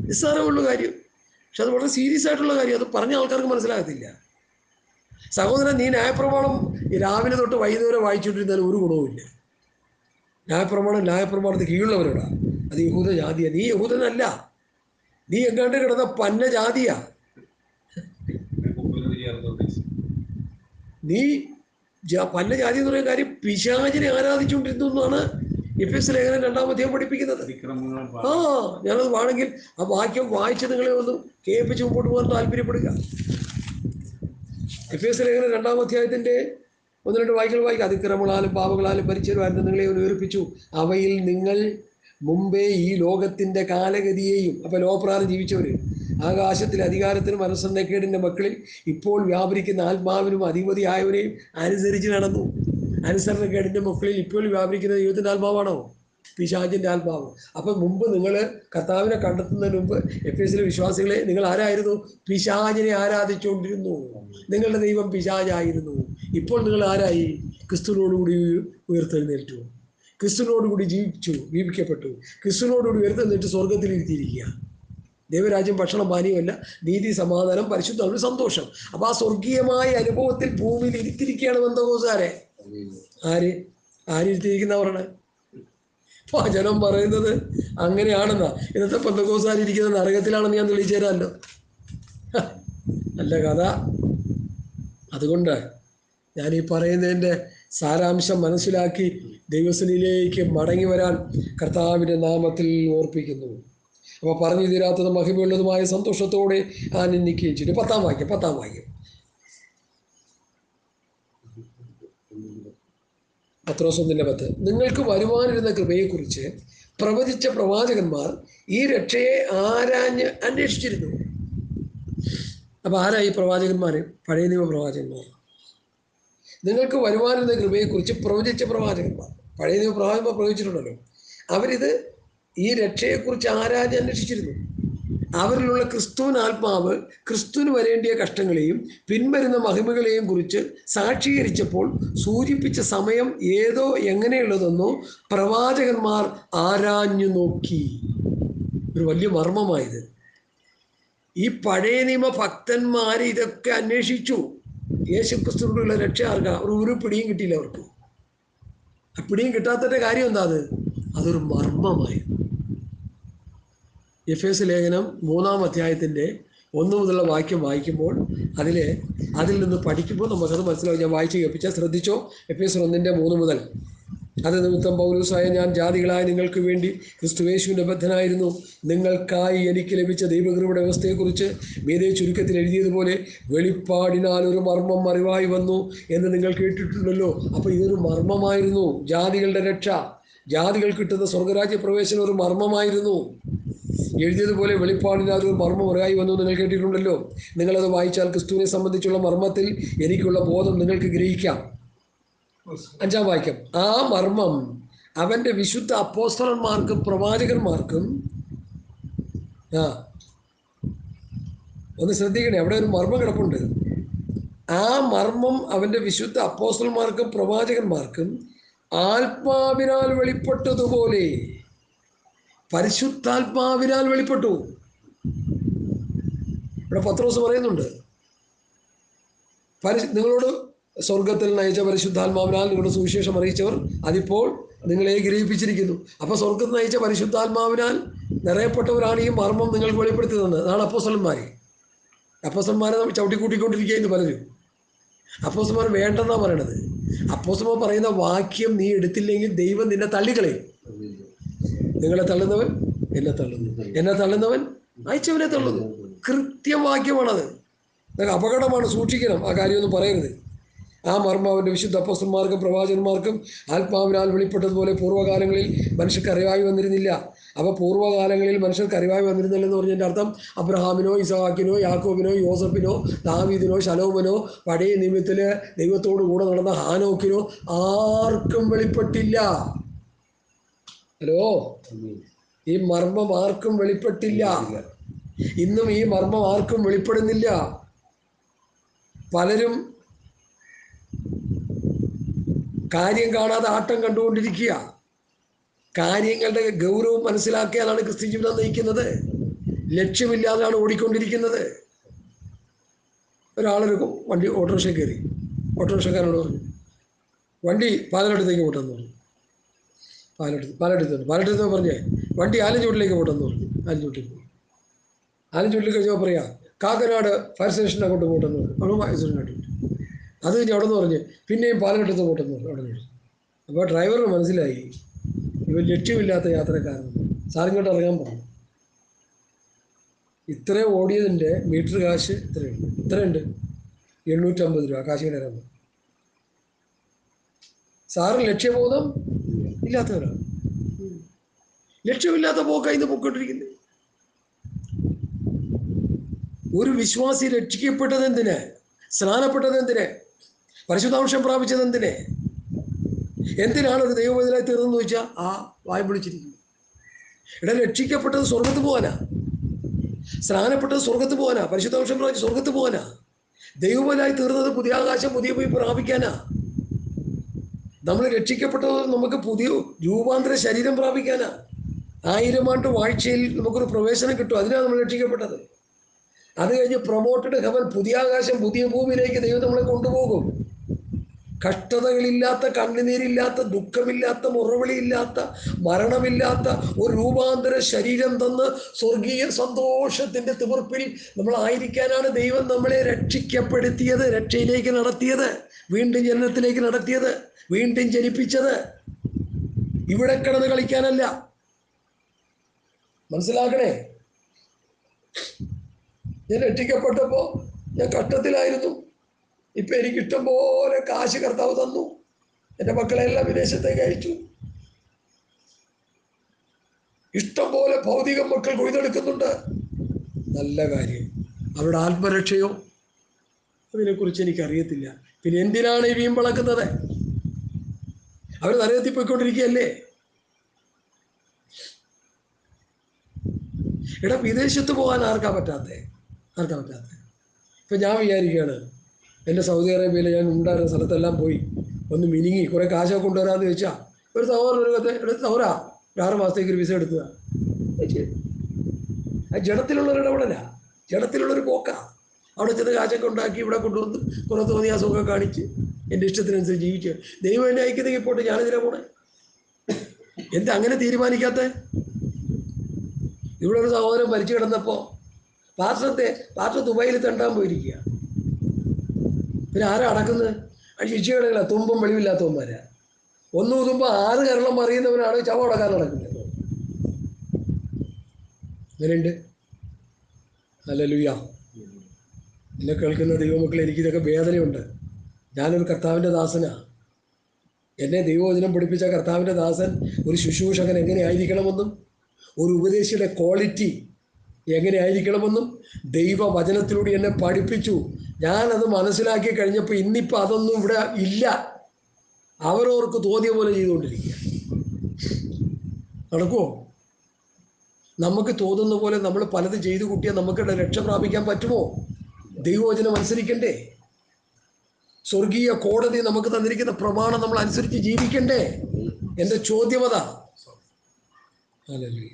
നിസ്സാരമുള്ള കാര്യം, പക്ഷെ അത് വളരെ സീരിയസ് ആയിട്ടുള്ള കാര്യം. അത് പറഞ്ഞ ആൾക്കാർക്ക് മനസ്സിലാകത്തില്ല. സഹോദരൻ, നീ ന്യായപ്രമാണം രാവിലെ തൊട്ട് വൈകുന്നേരം വായിച്ചുകൊണ്ടിരുന്നാലും ഒരു ഗുണവുമില്ല. ന്യായപ്രമാണത്തിന് കീഴുള്ളവരോടാ. അത് യഹൂദ ജാതിയാ. നീ യഹൂദനല്ല, നീ എങ്ങാണ്ട് കിടന്ന പന്ന ജാതിയാ. നീ പന്ന ജാതി എന്ന് പറയുന്ന കാര്യം പിശാചിനെ ആരാധിച്ചുകൊണ്ടിരുന്നു എന്നാണ് എഫെസ്യ ലേഖനം 2-ാം അധ്യായം പഠിപ്പിക്കുന്നത്. ഞാനത് വേണമെങ്കിൽ ആ വാക്യം വായിച്ച് നിങ്ങളെ ഒന്ന് കേൾപ്പിച്ച് മുമ്പോട്ട് പോകാൻ താല്പര്യപ്പെടുക. എഫെസ്യ ലേഖനം 2-ാം അധ്യായത്തിൻ്റെ 1-2 വാക്യങ്ങൾ വായിക്കുക. അതിക്രമങ്ങളാലും പാപങ്ങളാലും ഭരിച്ചവരായിരുന്നു നിങ്ങളെ ഉയർപ്പിച്ചു, അവയിൽ നിങ്ങൾ മുമ്പേ ഈ ലോകത്തിൻ്റെ കാലഗതിയെയും, അപ്പോൾ ലോകപ്രകാരം ജീവിച്ചവർ, ആകാശത്തിലെ അധികാരത്തിനും അനുസരണക്കേടിൻ്റെ മക്കളിൽ ഇപ്പോൾ വ്യാപരിക്കുന്ന ആത്മാവിനും അധിപതിയായവരെയും അനുസരിച്ച് നടന്നു. അനുസരണക്കേടിൻ്റെ മക്കളിൽ ഇപ്പോൾ വ്യാപരിക്കുന്ന ദൈവത്തിൻ്റെ ആത്മാവാണോ? പിശാചിൻ്റെ ആത്മാവ്. അപ്പം മുമ്പ് നിങ്ങൾ കർത്താവിനെ കണ്ടെത്തുന്നതിന് മുമ്പ് എഫെസ്യയിലെ വിശ്വാസികളെ, നിങ്ങൾ ആരായിരുന്നു? പിശാചിനെ ആരാധിച്ചുകൊണ്ടിരുന്നു. നിങ്ങളുടെ ദൈവം പിശാചായിരുന്നു. ഇപ്പോൾ നിങ്ങൾ ആരായി? ക്രിസ്തുവിനോടുകൂടി ഉയർത്തെഴുന്നേറ്റു, ക്രിസ്തുവിനോടുകൂടി ജീവിച്ചു, ജീവിക്കപ്പെട്ടു, ക്രിസ്തുവിനോടുകൂടി ഉയർത്തെഴുന്നേറ്റ് സ്വർഗത്തിലിരുത്തിയിരിക്കുക. ദൈവരാജ്യം ഭക്ഷണം പാനീയമല്ല, നീതി, സമാധാനം, പരിശുദ്ധ സന്തോഷം. അപ്പോൾ ആ സ്വർഗീയമായ അനുഭവത്തിൽ ഭൂമിയിൽ ഇരുത്തിരിക്കുകയാണ് പെന്തക്കോസ്തുകാരെ. ആരിരുത്തിയിരിക്കുന്നവരാണ്? വചനം പറയുന്നത് അങ്ങനെയാണെന്നാ. ഇന്നത്തെ പെന്തക്കോസ്തുകാരിരിക്കുന്ന നരകത്തിലാണെന്ന് ഞാൻ തെളിയിച്ചു തരാമല്ലോ. നല്ല കഥ. അതുകൊണ്ട് ഞാൻ ഈ പറയുന്നതിൻ്റെ സാരാംശം മനസ്സിലാക്കി ദൈവസന്നിധിയിലേക്ക് മടങ്ങി വരാൻ കർത്താവിൻ്റെ നാമത്തിൽ ഓർപ്പിക്കുന്നു. അപ്പോൾ പറഞ്ഞു തീരാത്തത് മഹിമയുള്ളതുമായ സന്തോഷത്തോടെ ആനന്ദിക്കുകയും ചെയ്തു. 10-ാം വാക്യം പത്രോസ് 1:10. നിങ്ങൾക്ക് വരുവാനിരുന്ന കൃപയെക്കുറിച്ച് പ്രവചിച്ച പ്രവാചകന്മാർ ഈ രക്ഷയെ ആരാഞ്ഞ് അന്വേഷിച്ചിരുന്നു. അപ്പോൾ ആരായി പ്രവാചകന്മാർ? പഴയ നിയമ പ്രവാചകന്മാർ. നിങ്ങൾക്ക് വരുവാനിരുന്ന കൃപയെക്കുറിച്ച് പ്രവചിച്ച പ്രവാചകന്മാർ, പഴയ നിയമ പ്രവാചകന്മാർ പ്രവചിച്ചിട്ടുണ്ടല്ലോ. അവരിത് ഈ രക്ഷയെക്കുറിച്ച് ആരാഞ്ഞ് അന്വേഷിച്ചിരുന്നു. അവരിലുള്ള ക്രിസ്തുവിന് ആത്മാവ് ക്രിസ്തുവിന് വരേണ്ടിയ കഷ്ടങ്ങളെയും പിൻവരുന്ന മഹിമകളെയും കുറിച്ച് സാക്ഷീകരിച്ചപ്പോൾ സൂചിപ്പിച്ച സമയം ഏതോ എങ്ങനെയുള്ളതെന്നോ പ്രവാചകന്മാർ ആരാഞ്ഞു നോക്കി. ഒരു വലിയ മർമ്മമായത്. ഈ പഴയ നിയമ ഭക്തന്മാർ ഇതൊക്കെ അന്വേഷിച്ചു. യേശു ക്രിസ്തുവിനുള്ള രക്ഷ ആർക്കാ? ഒരു പിടിയും കിട്ടിയില്ല അവർക്ക്. ആ പിടിയും കിട്ടാത്തതിൻ്റെ കാര്യം എന്താ? അതൊരു മർമ്മമായിരുന്നു. എഫെസ്യ ലേഖനം 3-ാം അധ്യായത്തിൻ്റെ 1 മുതലുള്ള വാക്യം വായിക്കുമ്പോൾ അതിൽ നിന്ന് പഠിക്കുമ്പോൾ നമുക്കത് മനസ്സിലാവും. ഞാൻ വായിച്ച് കേൾപ്പിച്ചാൽ ശ്രദ്ധിച്ചോ. എഫെസ്യർ 1:3 മുതൽ. അത് നിമിത്തം പൗലോസായ ഞാൻ ജാതികളായ നിങ്ങൾക്ക് വേണ്ടി ക്രിസ്തുയേശുവിൻ്റെ ബദ്ധനായിരുന്നു. നിങ്ങൾക്കായി എനിക്ക് ലഭിച്ച ദൈവകൃപയുടെ വ്യവസ്ഥയെക്കുറിച്ച് മീതെ ചുരുക്കത്തിൽ എഴുതിയതുപോലെ വെളിപ്പാടിനാൽ ഒരു മർമ്മം അറിവായി വന്നു എന്ന് നിങ്ങൾ കേട്ടിട്ടുണ്ടല്ലോ. അപ്പോൾ ഇതൊരു മർമ്മമായിരുന്നു. ജാതികളുടെ രക്ഷ, ജാതികൾ കിട്ടുന്ന സ്വർഗരാജ്യ പ്രവേശനം ഒരു മർമ്മമായിരുന്നു. എഴുതിയതുപോലെ വെളിപ്പാടിനാൽ ഒരു മർമ്മം അറിവായി വന്നു നിങ്ങൾ കേട്ടിട്ടുണ്ടല്ലോ. നിങ്ങളത് വായിച്ചാൽ ക്രിസ്തുവിനെ സംബന്ധിച്ചുള്ള മർമ്മത്തിൽ എനിക്കുള്ള ബോധം നിങ്ങൾക്ക് ഗ്രഹിക്കാം. 5-ാം വാക്യം. ആ മർമ്മം അവൻ്റെ വിശുദ്ധ അപ്പോസ്തലന്മാർക്കും പ്രവാചകന്മാർക്കും, ഒന്ന് ശ്രദ്ധിക്കണേ, അവിടെ ഒരു മർമ്മം കിടപ്പുണ്ട്. ആ മർമ്മം അവൻ്റെ വിശുദ്ധ അപ്പോസ്തലന്മാർക്കും പ്രവാചകന്മാർക്കും ആത്മാവിനാൽ വെളിപ്പെട്ടതുപോലെ പരിശുദ്ധാത്മാവിനാൽ വെളിപ്പെട്ടു. ഇവിടെ പത്രോസ് പറയുന്നുണ്ട്, നിങ്ങളോട് സ്വർഗത്തിൽ നയിച്ച പരിശുദ്ധാത്മാവിനാൽ നിങ്ങളുടെ സുവിശേഷം അറിയിച്ചവർ അതിപ്പോൾ നിങ്ങളെ ഗ്രഹിപ്പിച്ചിരിക്കുന്നു. അപ്പോൾ സ്വർഗത്തിൽ നയിച്ച പരിശുദ്ധാത്മാവിനാൽ നിറയപ്പെട്ടവരാണ് ഈ മർമ്മം നിങ്ങൾക്ക് വെളിപ്പെടുത്തി തന്നത്. അതാണ് അപ്പോസ്തലന്മാരെ നമ്മൾ ചവിട്ടിക്കൂട്ടിക്കൊണ്ടിരിക്കുകയെന്ന് പലരും. അപ്പോസ്തലന്മാർ വേണ്ടെന്നാണ് പറയണത്. അപ്പോസ്തലന്മാർ പറയുന്ന വാക്യം നീ എടുത്തില്ലെങ്കിൽ ദൈവം നിന്നെ തള്ളിക്കളയും. നിങ്ങളെ തള്ളുന്നവൻ എന്നെ തള്ളുന്നു, എന്നെ തള്ളുന്നവൻ അയച്ചവനെ തള്ളുന്നു. കൃത്യവാക്യമാണത്. അപകടമാണ്, സൂക്ഷിക്കണം. ആ കാര്യമൊന്നും പറയരുത്. ആ മർമ്മം അവൻ്റെ വിശുദ്ധ അപ്പോസ്തലന്മാർക്കും പ്രവാചകന്മാർക്കും ആത്മാവിനാൽ വെളിപ്പെട്ടതുപോലെ പൂർവ്വകാലങ്ങളിൽ മനുഷ്യർക്ക് അറിവായി വന്നിരുന്നില്ല. അപ്പോൾ പൂർവ്വകാലങ്ങളിൽ മനുഷ്യർക്ക് അറിവായി വന്നിരുന്നില്ലെന്ന് പറഞ്ഞതിൻ്റെ അർത്ഥം അബ്രഹാമിനോ ഇസഹാക്കിനോ യാക്കോബിനോ യോസഫിനോ ദാവീദിനോ ശലോമനോ പഴയ നിയമത്തിൽ ദൈവത്തോടു കൂടെ നടന്ന ഹാനോക്കിനോ ആർക്കും വെളിപ്പെട്ടില്ല. ഹലോ, ഈ മർമ്മം ആർക്കും വെളിപ്പെട്ടില്ല. ഇന്നും ഈ മർമ്മം ആർക്കും വെളിപ്പെടുന്നില്ല. പലരും കാര്യം കാണാതെ ആട്ടം കണ്ടുകൊണ്ടിരിക്കുക. കാര്യങ്ങളുടെ ഗൗരവം മനസ്സിലാക്കിയാലാണ് ക്രിസ്ത്യ ജീവിതം നയിക്കുന്നത്. ലക്ഷ്യമില്ലാതെയാണ് ഓടിക്കൊണ്ടിരിക്കുന്നത്. ഒരാളൊരു വണ്ടി ഓട്ടോറിക്ഷ കയറി. ഓട്ടോറിക്ഷക്കാരോട് പറഞ്ഞു, വണ്ടി പാലക്കാട്ടത്തേക്ക് പോട്ടെന്ന് പറഞ്ഞു. പാലക്കാട്ടത്ത് പറഞ്ഞേ വണ്ടി ആലഞ്ചൂട്ടിലേക്ക് പോട്ടെന്ന് പറഞ്ഞു. ആലഞ്ചൂട്ടിൽ പോയി. ആലഞ്ചൂട്ടിൽ കഴിഞ്ഞാൽ പറയാ കാക്കനാട് ഫയർ സ്റ്റേഷൻ്റെ അങ്ങോട്ട് പോട്ടെന്ന് പറഞ്ഞു. അവിടെ ഫയർ സ്റ്റേഷനായിട്ട് അത് കഴിഞ്ഞ് അവിടെ നിന്ന് പറഞ്ഞ് പിന്നെയും പാലക്കാട്ടത്ത് പോട്ടെന്ന് പറഞ്ഞു. അവിടെ നിന്ന് അപ്പോൾ ഡ്രൈവറിന് മനസ്സിലായി ഇവൻ ലക്ഷ്യമില്ലാത്ത യാത്രക്കാരൻ. സാറിങ്ങോട്ട് ഇറങ്ങാൻ പറഞ്ഞു. ഇത്രയും ഓടിയതിൻ്റെ മീറ്റർ കാശ് ഇത്രയുണ്ട് 850 രൂപ കാശ് കിടക്കാൻ. സാറ് ലക്ഷ്യബോധം ഇല്ലാത്തവരാണ്. ലക്ഷ്യമില്ലാത്ത പോക്കായി ഇന്ന് പൊക്കോണ്ടിരിക്കുന്നത്. ഒരു വിശ്വാസി രക്ഷിക്കപ്പെട്ടത് എന്തിന്? സ്നാനപ്പെട്ടത് എന്തിന്? പരിശുദ്ധാംശം പ്രാപിച്ചത് എന്തിന്? എന്തിനാണ് ഒരു ദൈവവേദനായി തീർന്നെന്ന് ചോദിച്ചാൽ ആ വായ വിളിച്ചിരിക്കുന്നു. ഇവിടെ രക്ഷിക്കപ്പെട്ടത് സ്വർഗത്ത് പോകാനാ, സ്നാനപ്പെട്ടത് സ്വർഗത്ത് പോകാനാ, പരിശുദ്ധാംശം പ്രാപിച്ച് സ്വർഗത്ത് പോകാനാ. ദൈവവേദനായി തീർന്നത് പുതിയ ആകാശം പുതിയ പോയി പ്രാപിക്കാനാ. നമ്മൾ രക്ഷിക്കപ്പെട്ടത് നമുക്ക് പുതിയ രൂപാന്തര ശരീരം പ്രാപിക്കാനാ. 1000 ആണ്ട് വാഴ്ചയിൽ നമുക്കൊരു പ്രവേശനം കിട്ടും. അതിനാണ് നമ്മൾ രക്ഷിക്കപ്പെട്ടത്. അത് കഴിഞ്ഞ് പ്രൊമോട്ടഡ് ഹെവൻ, പുതിയ ആകാശം പുതിയ ഭൂമിയിലേക്ക് ദൈവം നമ്മളെ കൊണ്ടുപോകും. കഷ്ടതകളില്ലാത്ത, കണ്ണുനീരില്ലാത്ത, ദുഃഖമില്ലാത്ത, മുറവിളിയില്ലാത്ത, മരണമില്ലാത്ത ഒരു രൂപാന്തര ശരീരം തന്ന് സ്വർഗീയ സന്തോഷത്തിൻ്റെ തിമിർപ്പിൽ നമ്മളായിരിക്കാനാണ് ദൈവം നമ്മളെ രക്ഷിക്കപ്പെടുത്തിയത്, രക്ഷയിലേക്ക് നടത്തിയത്, വീണ്ടും ജനനത്തിലേക്ക് നടത്തിയത്, വീണ്ടും ജനിപ്പിച്ചത്. ഇവിടെ കിടന്ന് കളിക്കാനല്ല. മനസ്സിലാക്കണേ. ഞാൻ രക്ഷിക്കപ്പെട്ടപ്പോൾ ഞാൻ കഷ്ടത്തിലായിരുന്നു. ഇപ്പം എനിക്കിഷ്ടം പോലെ കാശ് കർത്താവ് തന്നു. എൻ്റെ മക്കളെല്ലാം വിദേശത്തേക്ക് അയച്ചു. ഇഷ്ടം പോലെ ഭൗതിക മക്കൾ കൊയ്തെടുക്കുന്നുണ്ട്. നല്ല കാര്യം. അവരുടെ ആത്മരക്ഷയോ അതിനെക്കുറിച്ച് എനിക്കറിയത്തില്ല. പിന്നെ എന്തിനാണ് ഈ വീമ്പളക്കുന്നത്? അവർ നരകത്തിൽ പോയിക്കൊണ്ടിരിക്കുകയല്ലേ. ഇവിടെ വിദേശത്ത് പോകാൻ ആർക്കാ പറ്റാത്തേ? ഇപ്പം ഞാൻ വിചാരിക്കുകയാണ്, എൻ്റെ സൗദി അറേബ്യയിൽ ഞാൻ ഉണ്ടായിരുന്ന സ്ഥലത്തെല്ലാം പോയി ഒന്ന് മിനിങ്ങി കുറേ കാശൊക്കെ കൊണ്ടുവരാമെന്ന് ചോദിച്ചാൽ ഒരു സൗര 6 മാസത്തേക്ക് ഒരു വിസ എടുക്കുക. ജഡത്തിലുള്ളൊരു ഇടപെടല, ജഡത്തിലുള്ളൊരു പോക്കാ. അവിടെ ചെന്ന് കാശൊക്കെ ഉണ്ടാക്കി ഇവിടെ കൊണ്ടുവന്ന് കുറേ തോന്നിയാസമൊക്കെ കാണിച്ച് എൻ്റെ ഇഷ്ടത്തിനനുസരിച്ച് ജീവിക്കുക. ദൈവം എന്നെ അയക്കുന്നെങ്കിൽ പോട്ടെ, ഞാനെതിരെ പോണേ. എന്താ അങ്ങനെ തീരുമാനിക്കാത്ത? ഇവിടെ ഒരു സഹോദരൻ മരിച്ചു കിടന്നപ്പോൾ പാർട്ടർ ദുബായിൽ തെണ്ടാൻ പോയിരിക്കുക. പിന്നെ ആരാ അടക്കുന്നത്? ശിക്ഷകളില്ല, തുമ്പും വെളിവില്ലാത്തവന്മാരാ. ഒന്ന് ഊതുമ്പോൾ 6 കേരളം അറിയുന്നവനാണ് ചവ അടക്കാൻ നടക്കുന്നത്. അങ്ങനെയുണ്ട്. ഹല്ലേലൂയ. എന്നെ കേൾക്കുന്ന ദൈവമക്കളെ, എനിക്കിതൊക്കെ വേദനയുണ്ട്. ഞാനൊരു കർത്താവിൻ്റെ ദാസനാ. എന്നെ ദൈവവചനം പഠിപ്പിച്ച കർത്താവിൻ്റെ ദാസൻ ഒരു ശുശ്രൂഷകൻ എങ്ങനെയായിരിക്കണമെന്നും ഒരു ഉപദേശിയുടെ ക്വാളിറ്റി എങ്ങനെയായിരിക്കണമെന്നും ദൈവവചനത്തിലൂടെ എന്നെ പഠിപ്പിച്ചു. ഞാനത് മനസ്സിലാക്കി കഴിഞ്ഞപ്പോൾ ഇന്നിപ്പോൾ അതൊന്നും ഇവിടെ ഇല്ല. അവരവർക്ക് തോന്നിയ പോലെ ചെയ്തുകൊണ്ടിരിക്കുക. നടക്കുമോ? നമുക്ക് തോന്നുന്ന പോലെ നമ്മൾ പലത് ചെയ്തു കൂട്ടിയാൽ നമുക്കിവിടെ രക്ഷ പ്രാപിക്കാൻ പറ്റുമോ? ദൈവവചനം അനുസരിക്കണ്ടേ? സ്വർഗീയ കോടതി നമുക്ക് തന്നിരിക്കുന്ന പ്രമാണം നമ്മൾ അനുസരിച്ച് ജീവിക്കണ്ടേ? എൻ്റെ ചോദ്യമതാ. ഹല്ലേലൂയ.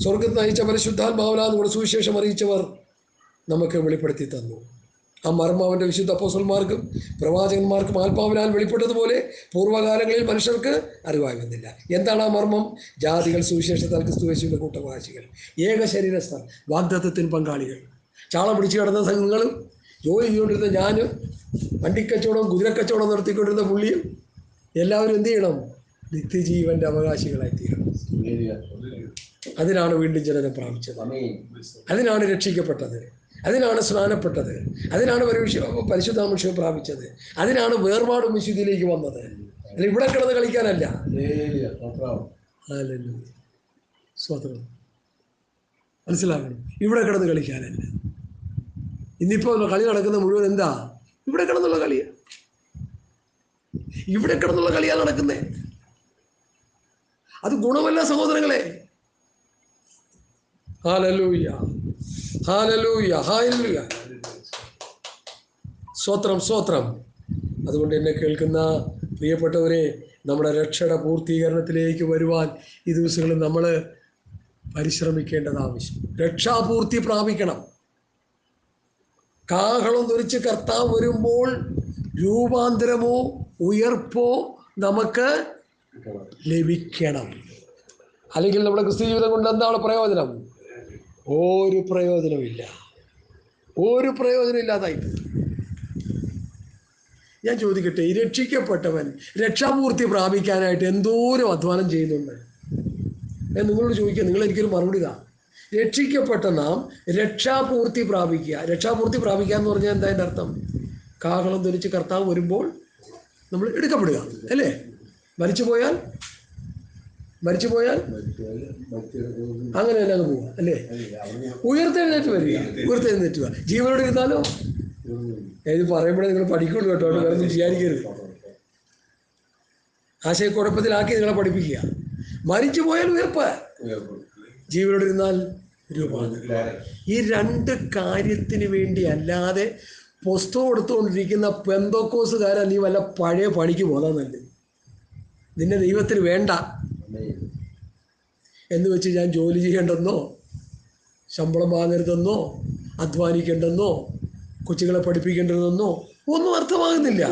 സ്വർഗത്ത് നയിച്ച പരിശുദ്ധാത്മാവിനാൽ നമ്മുടെ സുവിശേഷം അറിയിച്ചവർ നമുക്ക് വെളിപ്പെടുത്തി തന്നു. ആ മർമ്മാവിൻ്റെ വിശുദ്ധ അപ്പോസ്തലന്മാർക്കും പ്രവാചകന്മാർക്കും ആത്മാവിനാൽ വെളിപ്പെട്ടതുപോലെ പൂർവ്വകാലങ്ങളിൽ മനുഷ്യർക്ക് അറിവായി വന്നില്ല. എന്താണ് ആ മർമ്മം? ജാതികൾ സുവിശേഷത്താൽ ക്രിസ്തുയേശുവിൻ്റെ കൂട്ടവാസികൾ, ഏക ശരീരസ്ഥർ, വാഗ്ദത്തത്തിന് പങ്കാളികൾ. ചാള പിടിച്ചു കിടന്ന സംഘങ്ങളും ജോലി ചെയ്തുകൊണ്ടിരുന്ന ഞാനും വണ്ടിക്കച്ചവടം കുതിരക്കച്ചവടം നടത്തിക്കൊണ്ടിരുന്ന പുള്ളിയും എല്ലാവരും എന്ത് ചെയ്യണം? നിത്യജീവൻ്റെ അവകാശികളായി തീരണം. അതിനാണ് വീണ്ടും ജനനം പ്രാപിച്ചത്, അതിനാണ് രക്ഷിക്കപ്പെട്ടത്, അതിനാണ് സ്നാനപ്പെട്ടത്, അതിനാണ് പരിശുദ്ധാംശം പ്രാപിച്ചത്, അതിനാണ് വേർപാടും വിശുദ്ധിയിലേക്ക് വന്നത്. അല്ല ഇവിടെ കിടന്ന് കളിക്കാനല്ല. സ്വതന്ത്രം മനസ്സിലാക്കണം. ഇവിടെ കിടന്ന് കളിക്കാനല്ല. ഇന്നിപ്പോൾ കളി നടക്കുന്ന മുഴുവൻ എന്താ? ഇവിടെ കിടന്നുള്ള കളിയാണ്. ഇവിടെ കിടന്നുള്ള കളിയാണ് നടക്കുന്നേ. അത് ഗുണമല്ല സഹോദരങ്ങളെ. Hallelujah, hallelujah, hallelujah. സ്വത്രം, സ്വത്രം. അതുകൊണ്ട് എന്നെ കേൾക്കുന്ന പ്രിയപ്പെട്ടവരെ, നമ്മുടെ രക്ഷയുടെ പൂർത്തീകരണത്തിലേക്ക് വരുവാൻ ഈ ദിവസങ്ങളിൽ നമ്മൾ പരിശ്രമിക്കേണ്ടത് ആവശ്യം. രക്ഷാപൂർത്തി പ്രാപിക്കണം. കാഹളം ധരിച്ച് കർത്താവ് വരുമ്പോൾ രൂപാന്തരമോ ഉയർപ്പോ നമുക്ക് ലഭിക്കണം. അല്ലെങ്കിൽ നമ്മുടെ ക്രിസ്ത്യ ജീവിതം കൊണ്ട് എന്താണ് പ്രയോജനം? ഒരു പ്രയോജനമില്ല. ഒരു പ്രയോജനമില്ലാതായി. ഞാൻ ചോദിക്കട്ടെ, ഈ രക്ഷിക്കപ്പെട്ടവൻ രക്ഷാപൂർത്തി പ്രാപിക്കാനായിട്ട് എന്തോരം അധ്വാനം ചെയ്യുന്നുണ്ട്? ഞാൻ നിങ്ങളോട് ചോദിക്കുക, നിങ്ങൾ എനിക്കൊരു മറുപടി താ. രക്ഷിക്കപ്പെട്ട നാം രക്ഷാപൂർത്തി പ്രാപിക്കുക. രക്ഷാപൂർത്തി പ്രാപിക്കുക എന്ന് പറഞ്ഞാൽ എന്താ അതിൻ്റെ അർത്ഥം? കാഹളം ധരിച്ച് കർത്താവ് വരുമ്പോൾ നമ്മൾ എടുക്കപ്പെടുക, അല്ലേ? മരിച്ചു പോയാൽ അങ്ങനെ തന്നെ അങ്ങ് പോവുക, അല്ലേ? ഉയർത്തെഴുന്നേറ്റ് വരിക, ഉയർത്തെഴുന്നേറ്റുക. ജീവനോട് ഇരുന്നാലോ? ഇത് പറയുമ്പോഴേ നിങ്ങൾ പഠിക്കുള്ളൂ കേട്ടോ, വേറെ ഒന്നും വിചാരിക്കരുത്. ആശയക്കുഴപ്പത്തിലാക്കി നിങ്ങളെ പഠിപ്പിക്കുക. മരിച്ചു പോയാൽ ഉയർപ്പ്, ജീവനോട് ഇരുന്നാൽ രൂപാന്തരം. ഈ രണ്ട് കാര്യത്തിന് വേണ്ടി അല്ലാതെ പുസ്തകം എടുത്തുകൊണ്ടിരിക്കുന്ന പെന്തോക്കോസുകാരാ നീ വല്ല പഴയ പണിക്ക് പോകാൻ നല്ലത്. നിന്നെ ദൈവത്തിന് വേണ്ട എന്ന് വെച്ച് ഞാൻ ജോലി ചെയ്യേണ്ടെന്നോ ശമ്പളം വാങ്ങരുതെന്നോ അധ്വാനിക്കേണ്ടെന്നോ കൊച്ചുങ്ങളെ പഠിപ്പിക്കേണ്ടതെന്നോ ഒന്നും അർത്ഥമാകുന്നില്ല.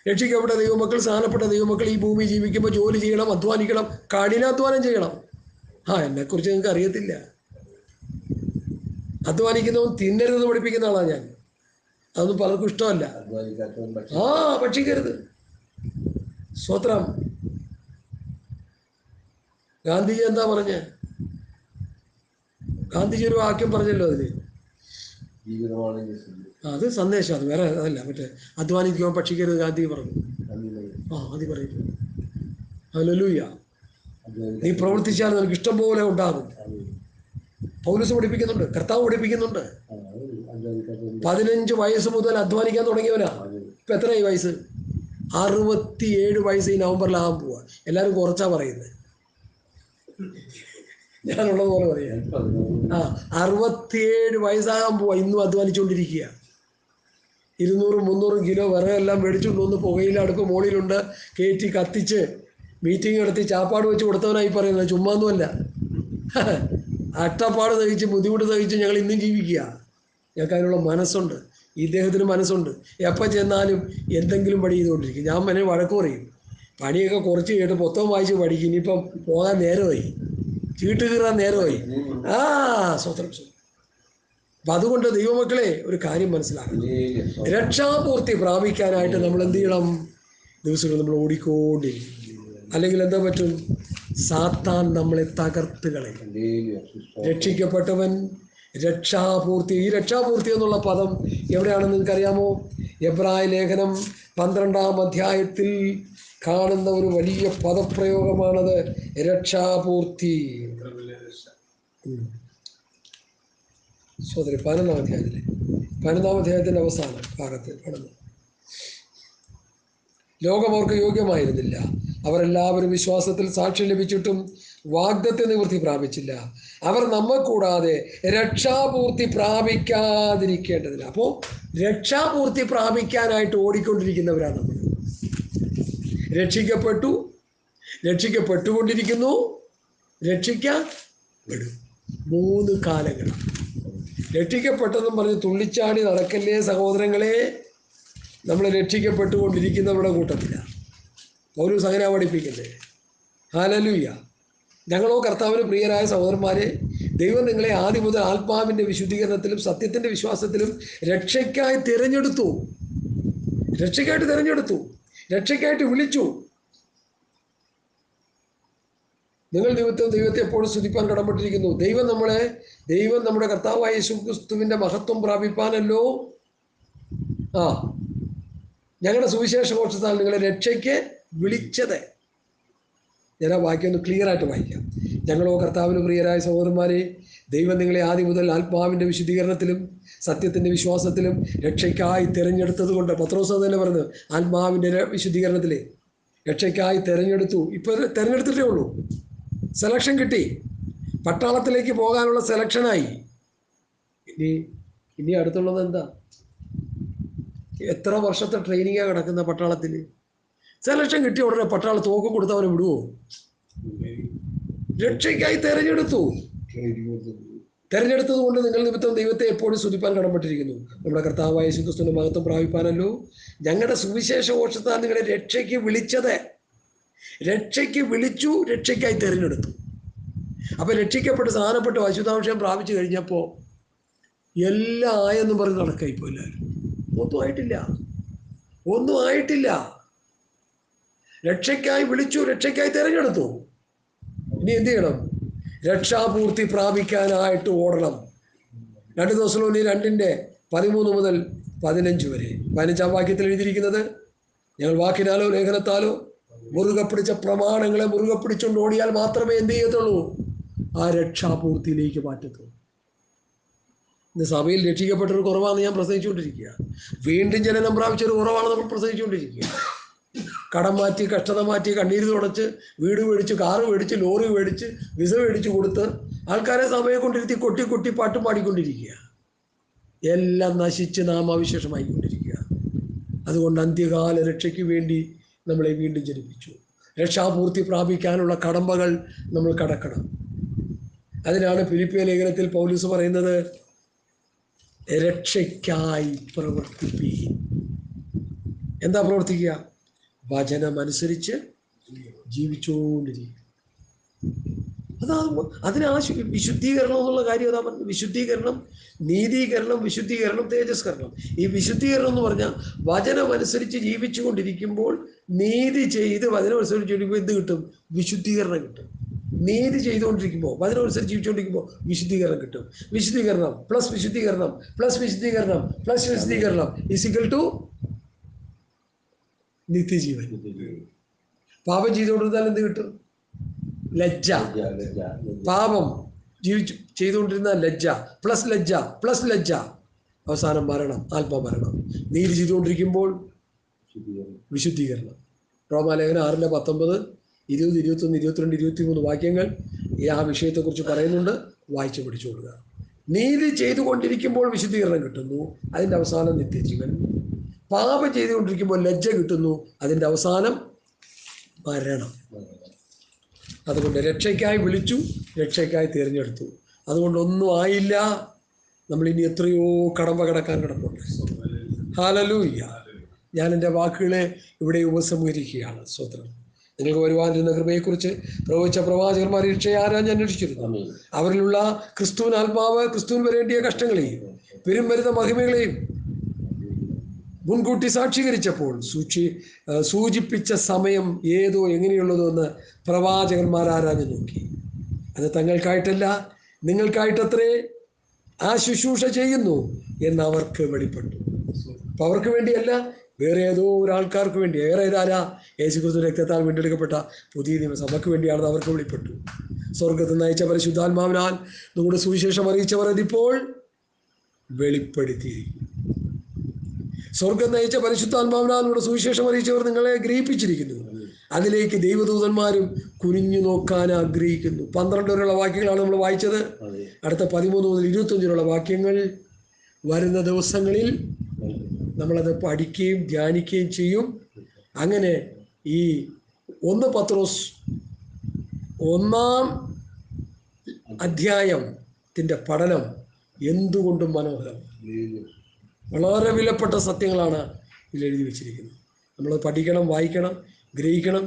രക്ഷിക്കപ്പെട്ട ദൈവമക്കൾ, സ്ഥാനപ്പെട്ട ദൈവമക്കൾ ഈ ഭൂമി ജീവിക്കുമ്പോൾ ജോലി ചെയ്യണം, അധ്വാനിക്കണം, കഠിനാധ്വാനം ചെയ്യണം. എന്നെക്കുറിച്ച് നിങ്ങൾക്ക് അറിയത്തില്ല. അധ്വാനിക്കുന്നവൻ തിന്നരുതെന്ന് പഠിപ്പിക്കുന്ന ആളാണ് ഞാൻ. അതൊന്നും പലർക്കും ഇഷ്ടമല്ല. ഭക്ഷിക്കരുത്. സ്വത്രം. ഗാന്ധിജി എന്താ പറഞ്ഞ? ഗാന്ധിജി ഒരു വാക്യം പറഞ്ഞല്ലോ അതിന്. അത് സന്ദേശം, അത് വേറെ അതല്ല. മറ്റേ അധ്വാനിക്കുവാൻ ഭക്ഷിക്കരുത് ഗാന്ധി പറഞ്ഞു. അത് പറയും. ഹല്ലേലൂയ. നീ പ്രവർത്തിച്ചാൽ നിനക്ക് ഇഷ്ടം പോലെ ഉണ്ടാകും. പൗലോസ് പഠിപ്പിക്കുന്നുണ്ട്, കർത്താവ് പഠിപ്പിക്കുന്നുണ്ട്. 15 വയസ്സ് മുതൽ അധ്വാനിക്കാൻ തുടങ്ങിയവനാ. ഇപ്പം എത്രയായി വയസ്സ്? 67 വയസ്സ് ഈ നവംബറിലാകാൻ പോവാ. എല്ലാവരും കുറച്ചാ പറയുന്നത്, ഞാനുള്ളതുപോലെ പറയാം. 67 വയസ്സാകാൻ പോവാ. ഇന്നും അധ്വാനിച്ചുകൊണ്ടിരിക്കുക. 200-300 കിലോ വിറകെല്ലാം മേടിച്ചുകൊണ്ട് വന്ന് പുകയില അടുപ്പ് മുകളിലുണ്ട് കയറ്റി കത്തിച്ച് മീറ്റിംഗ് നടത്തി ചാപ്പാട് വെച്ച് കൊടുത്തവനായി പറയുന്നത്. ചുമ്മാന്നുമല്ല, അട്ടപ്പാട് സഹിച്ച് ബുദ്ധിമുട്ട് സഹിച്ച് ഞങ്ങൾ ഇന്നും ജീവിക്കുക. ഞങ്ങൾക്ക് അതിനുള്ള മനസ്സുണ്ട്. ഇദ്ദേഹത്തിന് മനസ്സുണ്ട്. എപ്പോൾ ചെന്നാലും എന്തെങ്കിലും പണി ചെയ്തുകൊണ്ടിരിക്കും. ഞാൻ എന്നെ വഴക്ക് പറയും. പണിയൊക്കെ കുറച്ച് കേട്ട് പുസ്തകം വായിച്ച് പഠിക്കും. ഇനിയിപ്പം പോകാൻ നേരമായി, ചീട്ട് കീറാൻ നേരമായി. സ്വത്രം. അപ്പം അതുകൊണ്ട് ദൈവമക്കളെ ഒരു കാര്യം മനസ്സിലാക്കണം. രക്ഷാപൂർത്തി പ്രാപിക്കാനായിട്ട് നമ്മൾ എന്ത് ചെയ്യണം? ദിവസങ്ങൾ നമ്മൾ ഓടിക്കൊണ്ടിരിക്കും. അല്ലെങ്കിൽ എന്താ പറ്റും? സാത്താൻ നമ്മളെ തകർത്ത് കളയും. രക്ഷിക്കപ്പെട്ടവൻ രക്ഷാപൂർത്തി. ഈ രക്ഷാപൂർത്തി എന്നുള്ള പദം എവിടെയാണെന്ന് നിങ്ങൾക്കറിയാമോ? എബ്രായ ലേഖനം 12-ാം അധ്യായത്തിൽ കാണുന്ന ഒരു വലിയ പദപ്രയോഗമാണത്, രക്ഷാപൂർത്തി. സോദരി 11-ാം അധ്യായത്തിലെ 11-ാം അധ്യായത്തിൻ്റെ അവസാന ഭാഗത്ത് കാണുന്നു. ലോകം അവർക്ക് യോഗ്യമായിരുന്നില്ല. അവരെല്ലാവരും വിശ്വാസത്തിൽ സാക്ഷ്യം ലഭിച്ചിട്ടും വാഗ്ദത്ത നിവൃത്തി പ്രാപിച്ചില്ല. അവർ നമ്മെ കൂടാതെ രക്ഷാപൂർത്തി പ്രാപിക്കാതിരിക്കേണ്ടതില്ല. അപ്പോൾ രക്ഷാപൂർത്തി പ്രാപിക്കാനായിട്ട് ഓടിക്കൊണ്ടിരിക്കുന്നവരാണ് നമ്മൾ. രക്ഷിക്കപ്പെട്ടു, രക്ഷിക്കപ്പെട്ടുകൊണ്ടിരിക്കുന്നു, രക്ഷിക്കപ്പെടും. 3 കാലങ്ങളാണ്. രക്ഷിക്കപ്പെട്ടെന്നും പറഞ്ഞ് തുള്ളിച്ചാടി നടക്കല്ലേ സഹോദരങ്ങളെ. നമ്മൾ രക്ഷിക്കപ്പെട്ടുകൊണ്ടിരിക്കുന്നവരുടെ കൂട്ടത്തിലാണ്. പൗലോസ് അങ്ങനെ പഠിപ്പിക്കുന്നത്. ഹല്ലേലൂയ. ഞങ്ങളോ കർത്താവിന് പ്രിയരായ സഹോദരന്മാരെ, ദൈവം നിങ്ങളെ ആദ്യം മുതൽ ആത്മാവിൻ്റെ വിശുദ്ധീകരണത്തിലും സത്യത്തിൻ്റെ വിശ്വാസത്തിലും രക്ഷയ്ക്കായി തിരഞ്ഞെടുത്തു. രക്ഷയ്ക്കായിട്ട് വിളിച്ചു. നിങ്ങൾ ദൈവത്തെ എപ്പോഴും സ്തുതിപ്പാൻ കടപ്പെട്ടിരിക്കുന്നു. ദൈവം നമ്മുടെ കർത്താവായ യേശുക്രിസ്തുവിൻ്റെ മഹത്വം പ്രാപിപ്പാനല്ലോ ഞങ്ങളുടെ സുവിശേഷ ഘോഷത്താൽ നിങ്ങളെ രക്ഷയ്ക്ക് വിളിച്ചത്. ഞാൻ ആ വാക്യം ഒന്ന് ക്ലിയറായിട്ട് വായിക്കാം. ഞങ്ങളോ കർത്താവിന് പ്രിയരായ സഹോദരന്മാരെ, ദൈവം നിങ്ങളെ ആദ്യം മുതൽ ആത്മാവിൻ്റെ വിശുദ്ധീകരണത്തിലും സത്യത്തിൻ്റെ വിശ്വാസത്തിലും രക്ഷയ്ക്കായി തിരഞ്ഞെടുത്തത് കൊണ്ട്, പത്രോസ് തന്നെ പറഞ്ഞു, ആത്മാവിൻ്റെ വിശുദ്ധീകരണത്തിൽ രക്ഷയ്ക്കായി തിരഞ്ഞെടുത്തു. ഇപ്പോൾ തിരഞ്ഞെടുത്തിട്ടേ ഉള്ളൂ. സെലക്ഷൻ കിട്ടി. പട്ടാളത്തിലേക്ക് പോകാനുള്ള സെലക്ഷനായി. ഇനി അടുത്തുള്ളത് എന്താ? എത്ര വർഷത്തെ ട്രെയിനിങ്ങാണ് കിടക്കുന്ന പട്ടാളത്തിൽ? സെലക്ഷൻ കിട്ടിയ ഉടനെ പട്ടാള തോക്ക് കൊടുത്ത് അവനെ വിടുവോ? രക്ഷയ്ക്കായി തെരഞ്ഞെടുത്തു. തെരഞ്ഞെടുത്തത് കൊണ്ട് നിങ്ങൾ നിമിത്തം ദൈവത്തെ എപ്പോഴും സ്തുതിപ്പാൻ കടപ്പെട്ടിരിക്കുന്നു. നമ്മുടെ കർത്താവായ യേശുക്രിസ്തുവിന്റെ മഹത്വം പ്രാപിപ്പാനല്ലോ ഞങ്ങളുടെ സുവിശേഷ ഘോഷത്താൽ നിങ്ങളെ രക്ഷയ്ക്ക് വിളിച്ചത്. രക്ഷയ്ക്ക് വിളിച്ചു, രക്ഷയ്ക്കായി തെരഞ്ഞെടുത്തു. അപ്പൊ രക്ഷിക്കപ്പെട്ട് സ്ഥാനപ്പെട്ട് അശുദ്ധാംശം പ്രാപിച്ചു കഴിഞ്ഞപ്പോൾ എല്ലാം ആയെന്നും പറഞ്ഞ് നടക്കായിപ്പോ എല്ലാവരും. ഒന്നും ആയിട്ടില്ല. രക്ഷയ്ക്കായി വിളിച്ചു, രക്ഷയ്ക്കായി തെരഞ്ഞെടുത്തു. ഇനി എന്ത് ചെയ്യണം? രക്ഷാപൂർത്തി പ്രാപിക്കാനായിട്ട് ഓടണം. 2 തെസ്സലോനിക്കർ 2:13 മുതൽ 15 വരെ. 15-ാം വാക്യത്തിൽ എഴുതിയിരിക്കുന്നത്, ഞങ്ങൾ വാക്കിനാലോ ലേഖനത്താലോ മുറുകെ പിടിച്ച പ്രമാണങ്ങളെ മുറുകെ പിടിച്ചുകൊണ്ട് ഓടിയാൽ മാത്രമേ എന്ത് ചെയ്യത്തുള്ളൂ? ആ രക്ഷാപൂർത്തിയിലേക്ക് മാറ്റത്തുള്ളൂ. ഇന്ന് സഭയിൽ രക്ഷിക്കപ്പെട്ടൊരു കുറവാണെന്ന് ഞാൻ പ്രസംഗിച്ചുകൊണ്ടിരിക്കുക. വീണ്ടും ജനനം പ്രാപിച്ചൊരു കുറവാണ് നമ്മൾ പ്രസംഗിച്ചുകൊണ്ടിരിക്കുക. കടം മാറ്റി, കഷ്ടത മാറ്റി, കണ്ണീര് തുടച്ച്, വീട് മേടിച്ച്, കാറ് മേടിച്ച്, ലോറി മേടിച്ച്, വിസ മേടിച്ച് കൊടുത്ത് ആൾക്കാരെ സഭയെ കൊണ്ടിരുത്തി കൊട്ടി കൊട്ടി പാട്ടും പാടിക്കൊണ്ടിരിക്കുക. എല്ലാം നശിച്ച് നാമാവിശേഷമായിക്കൊണ്ടിരിക്കുക. അതുകൊണ്ട് അന്ത്യകാല രക്ഷയ്ക്ക് വേണ്ടി നമ്മളെ വീണ്ടും ജനിപ്പിച്ചു. രക്ഷാപൂർത്തി പ്രാപിക്കാനുള്ള കടമ്പകൾ നമ്മൾ കടക്കണം. അതിനാണ് ഫിലിപ്പിയ ലേഖനത്തിൽ പൗലോസ് പറയുന്നത്, രക്ഷയ്ക്കായി പ്രവർത്തിപ്പീൻ. എന്താ പ്രവർത്തിക്കുക? വചനമനുസരിച്ച് ജീവിച്ചുകൊണ്ടിരിക്കും. അതിനാ വിശുദ്ധീകരണം എന്നുള്ള കാര്യം അതാ പറഞ്ഞത്. വിശുദ്ധീകരണം, നീതീകരണം, വിശുദ്ധീകരണം, തേജസ്കരണം. ഈ വിശുദ്ധീകരണം എന്ന് പറഞ്ഞാൽ വചനമനുസരിച്ച് ജീവിച്ചു കൊണ്ടിരിക്കുമ്പോൾ നീതി ചെയ്ത് വചനമനുസരിച്ച് ജീവിക്കുമ്പോൾ എന്ത് കിട്ടും? വിശുദ്ധീകരണം കിട്ടും. നീതി ചെയ്തുകൊണ്ടിരിക്കുമ്പോൾ വചനമനുസരിച്ച് ജീവിച്ചുകൊണ്ടിരിക്കുമ്പോൾ വിശുദ്ധീകരണം കിട്ടും. വിശുദ്ധീകരണം പ്ലസ് വിശുദ്ധീകരണം പ്ലസ് വിശുദ്ധീകരണം പ്ലസ് വിശുദ്ധീകരണം ഈക്വൽ ടു നിത്യജീവൻ. പാപം ചെയ്തുകൊണ്ടിരുന്നാൽ എന്ത് കിട്ടും? ലജ്ജ. പാപം ചെയ്തുകൊണ്ടിരുന്ന ലജ്ജ പ്ലസ് ലജ്ജ പ്ലസ് ലജ്ജ, അവസാനം മരണം, ആത്മമരണം. നീതി ചെയ്തുകൊണ്ടിരിക്കുമ്പോൾ വിശുദ്ധീകരണം. റോമാലേഖനം 6:19, 20, 21, 22, 23 വാക്യങ്ങൾ ആ വിഷയത്തെക്കുറിച്ച് പറയുന്നുണ്ട്. വായിച്ചു പഠിച്ചു കൊടുക്കുക. നീതി ചെയ്തുകൊണ്ടിരിക്കുമ്പോൾ വിശുദ്ധീകരണം കിട്ടുന്നു, അതിൻ്റെ അവസാനം നിത്യജീവൻ. പാപം ചെയ്തുകൊണ്ടിരിക്കുമ്പോൾ ലജ്ജ കിട്ടുന്നു, അതിൻ്റെ അവസാനം മരണം. അതുകൊണ്ട് രക്ഷയ്ക്കായി വിളിച്ചു, രക്ഷയ്ക്കായി തിരഞ്ഞെടുത്തു. അതുകൊണ്ട് ഒന്നും ആയില്ല. നമ്മളിനി എത്രയോ കടമ്പ കടക്കാൻ കിടപ്പുണ്ട്. ഹല്ലേലൂയ. ഞാൻ എൻ്റെ വാക്കുകളെ ഇവിടെ ഉപസംഹരിക്കുകയാണ്. സ്തോത്രം. നിങ്ങൾക്ക് വരുവാനിരുന്ന കൃപയെക്കുറിച്ച് പ്രവചിച്ച പ്രവാചകന്മാർ രക്ഷയെ ആരാഞ്ഞ് അന്വേഷിച്ചിരുന്നു. അവരിലുള്ള ക്രിസ്തുവിന് ആത്മാവ് ക്രിസ്തുവിന് വരേണ്ടിയ കഷ്ടങ്ങളെയും വരും വരുന്ന മഹിമകളെയും മുൻകൂട്ടി സാക്ഷീകരിച്ചപ്പോൾ സൂചിപ്പിച്ച സമയം ഏതോ എങ്ങനെയുള്ളതോ എന്ന് പ്രവാചകന്മാർ ആരാഞ്ഞു നോക്കി. അത് തങ്ങൾക്കായിട്ടല്ല, നിങ്ങൾക്കായിട്ടത്രേ ആ ശുശ്രൂഷ ചെയ്യുന്നു എന്ന് അവർക്ക് വെളിപ്പെട്ടു. അപ്പം അവർക്ക് വേണ്ടിയല്ല, വേറെ ഏതോ ഒരാൾക്കാർക്ക് വേണ്ടി. വേറെ ഏതാരാ? യേശുക്രിസ്തു രക്തത്താൽ വീണ്ടെടുക്കപ്പെട്ട പുതിയ നിയമസഭയ്ക്ക് വേണ്ടിയാണെന്ന് അവർക്ക് വെളിപ്പെട്ടു. സ്വർഗത്തിൽ നയിച്ച പരിശുദ്ധാത്മാവിനാൽ നമ്മുടെ സുവിശേഷം അറിയിച്ചവർ അതിപ്പോൾ വെളിപ്പെടുത്തിയിരിക്കുന്നു. സ്വർഗം നയിച്ച പരിശുദ്ധാത്മാവിനാൽ നമ്മുടെ സുവിശേഷം അറിയിച്ചവർ നിങ്ങളെ ഗ്രഹിപ്പിച്ചിരിക്കുന്നു. അതിലേക്ക് ദൈവദൂതന്മാരും കുനിഞ്ഞു നോക്കാൻ ആഗ്രഹിക്കുന്നു. 12 വരെയുള്ള വാക്യങ്ങളാണ് നമ്മൾ വായിച്ചത്. അടുത്ത 13 മുതൽ 25 വാക്യങ്ങൾ വരുന്ന ദിവസങ്ങളിൽ നമ്മളത് പഠിക്കുകയും ധ്യാനിക്കുകയും ചെയ്യും. അങ്ങനെ ഈ 1 പത്രോസ് 1-ാം അധ്യായത്തിൻ്റെ പഠനം എന്തുകൊണ്ടും മനോഹരം. വളരെ വിലപ്പെട്ട സത്യങ്ങളാണ് ഇതിൽ എഴുതി വെച്ചിരിക്കുന്നത്. നമ്മൾ പഠിക്കണം, വായിക്കണം, ഗ്രഹിക്കണം.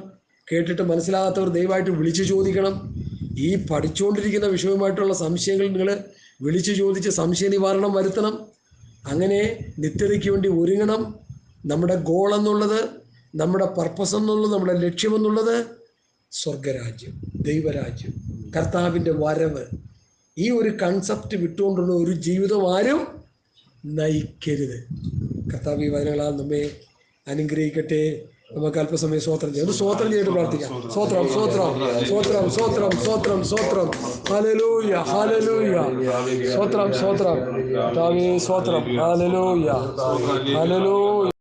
കേട്ടിട്ട് മനസ്സിലാകാത്തവർ ദയവായിട്ട് വിളിച്ചു ചോദിക്കണം. ഈ പഠിച്ചുകൊണ്ടിരിക്കുന്ന വിഷയവുമായിട്ടുള്ള സംശയങ്ങൾ നിങ്ങൾ വിളിച്ചു ചോദിച്ച് സംശയ നിവാരണം വരുത്തണം. അങ്ങനെ നിത്യതയ്ക്ക് വേണ്ടി ഒരുങ്ങണം. നമ്മുടെ ഗോൾ എന്നുള്ളത്, നമ്മുടെ പർപ്പസ് എന്നുള്ളത്, നമ്മുടെ ലക്ഷ്യമെന്നുള്ളത് സ്വർഗരാജ്യം, ദൈവരാജ്യം, കർത്താവിൻ്റെ വരവ്. ഈ ഒരു കൺസെപ്റ്റ് വിട്ടുകൊണ്ടുള്ള ഒരു ജീവിതം ആരും നയിക്കരുത്. കർത്താവ് ഈ വചനങ്ങളാൽ നമ്മെ അനുഗ്രഹിക്കട്ടെ. നമുക്ക് അല്പസമയം സ്വോത്രം ചെയ്യാം. ഒന്ന് സ്വോത്രം ചെയ്തിട്ട് പ്രാർത്ഥിക്കാം. സ്വോത്രം സ്വോത്രം സ്വോത്രം സ്വോത്രം സ്വോത്രം സ്വോത്രം. Hallelujah hallelujah. സ്വോത്രം സ്വോത്രം കർത്താവേ, സ്വോത്രം. Hallelujah hallelujah.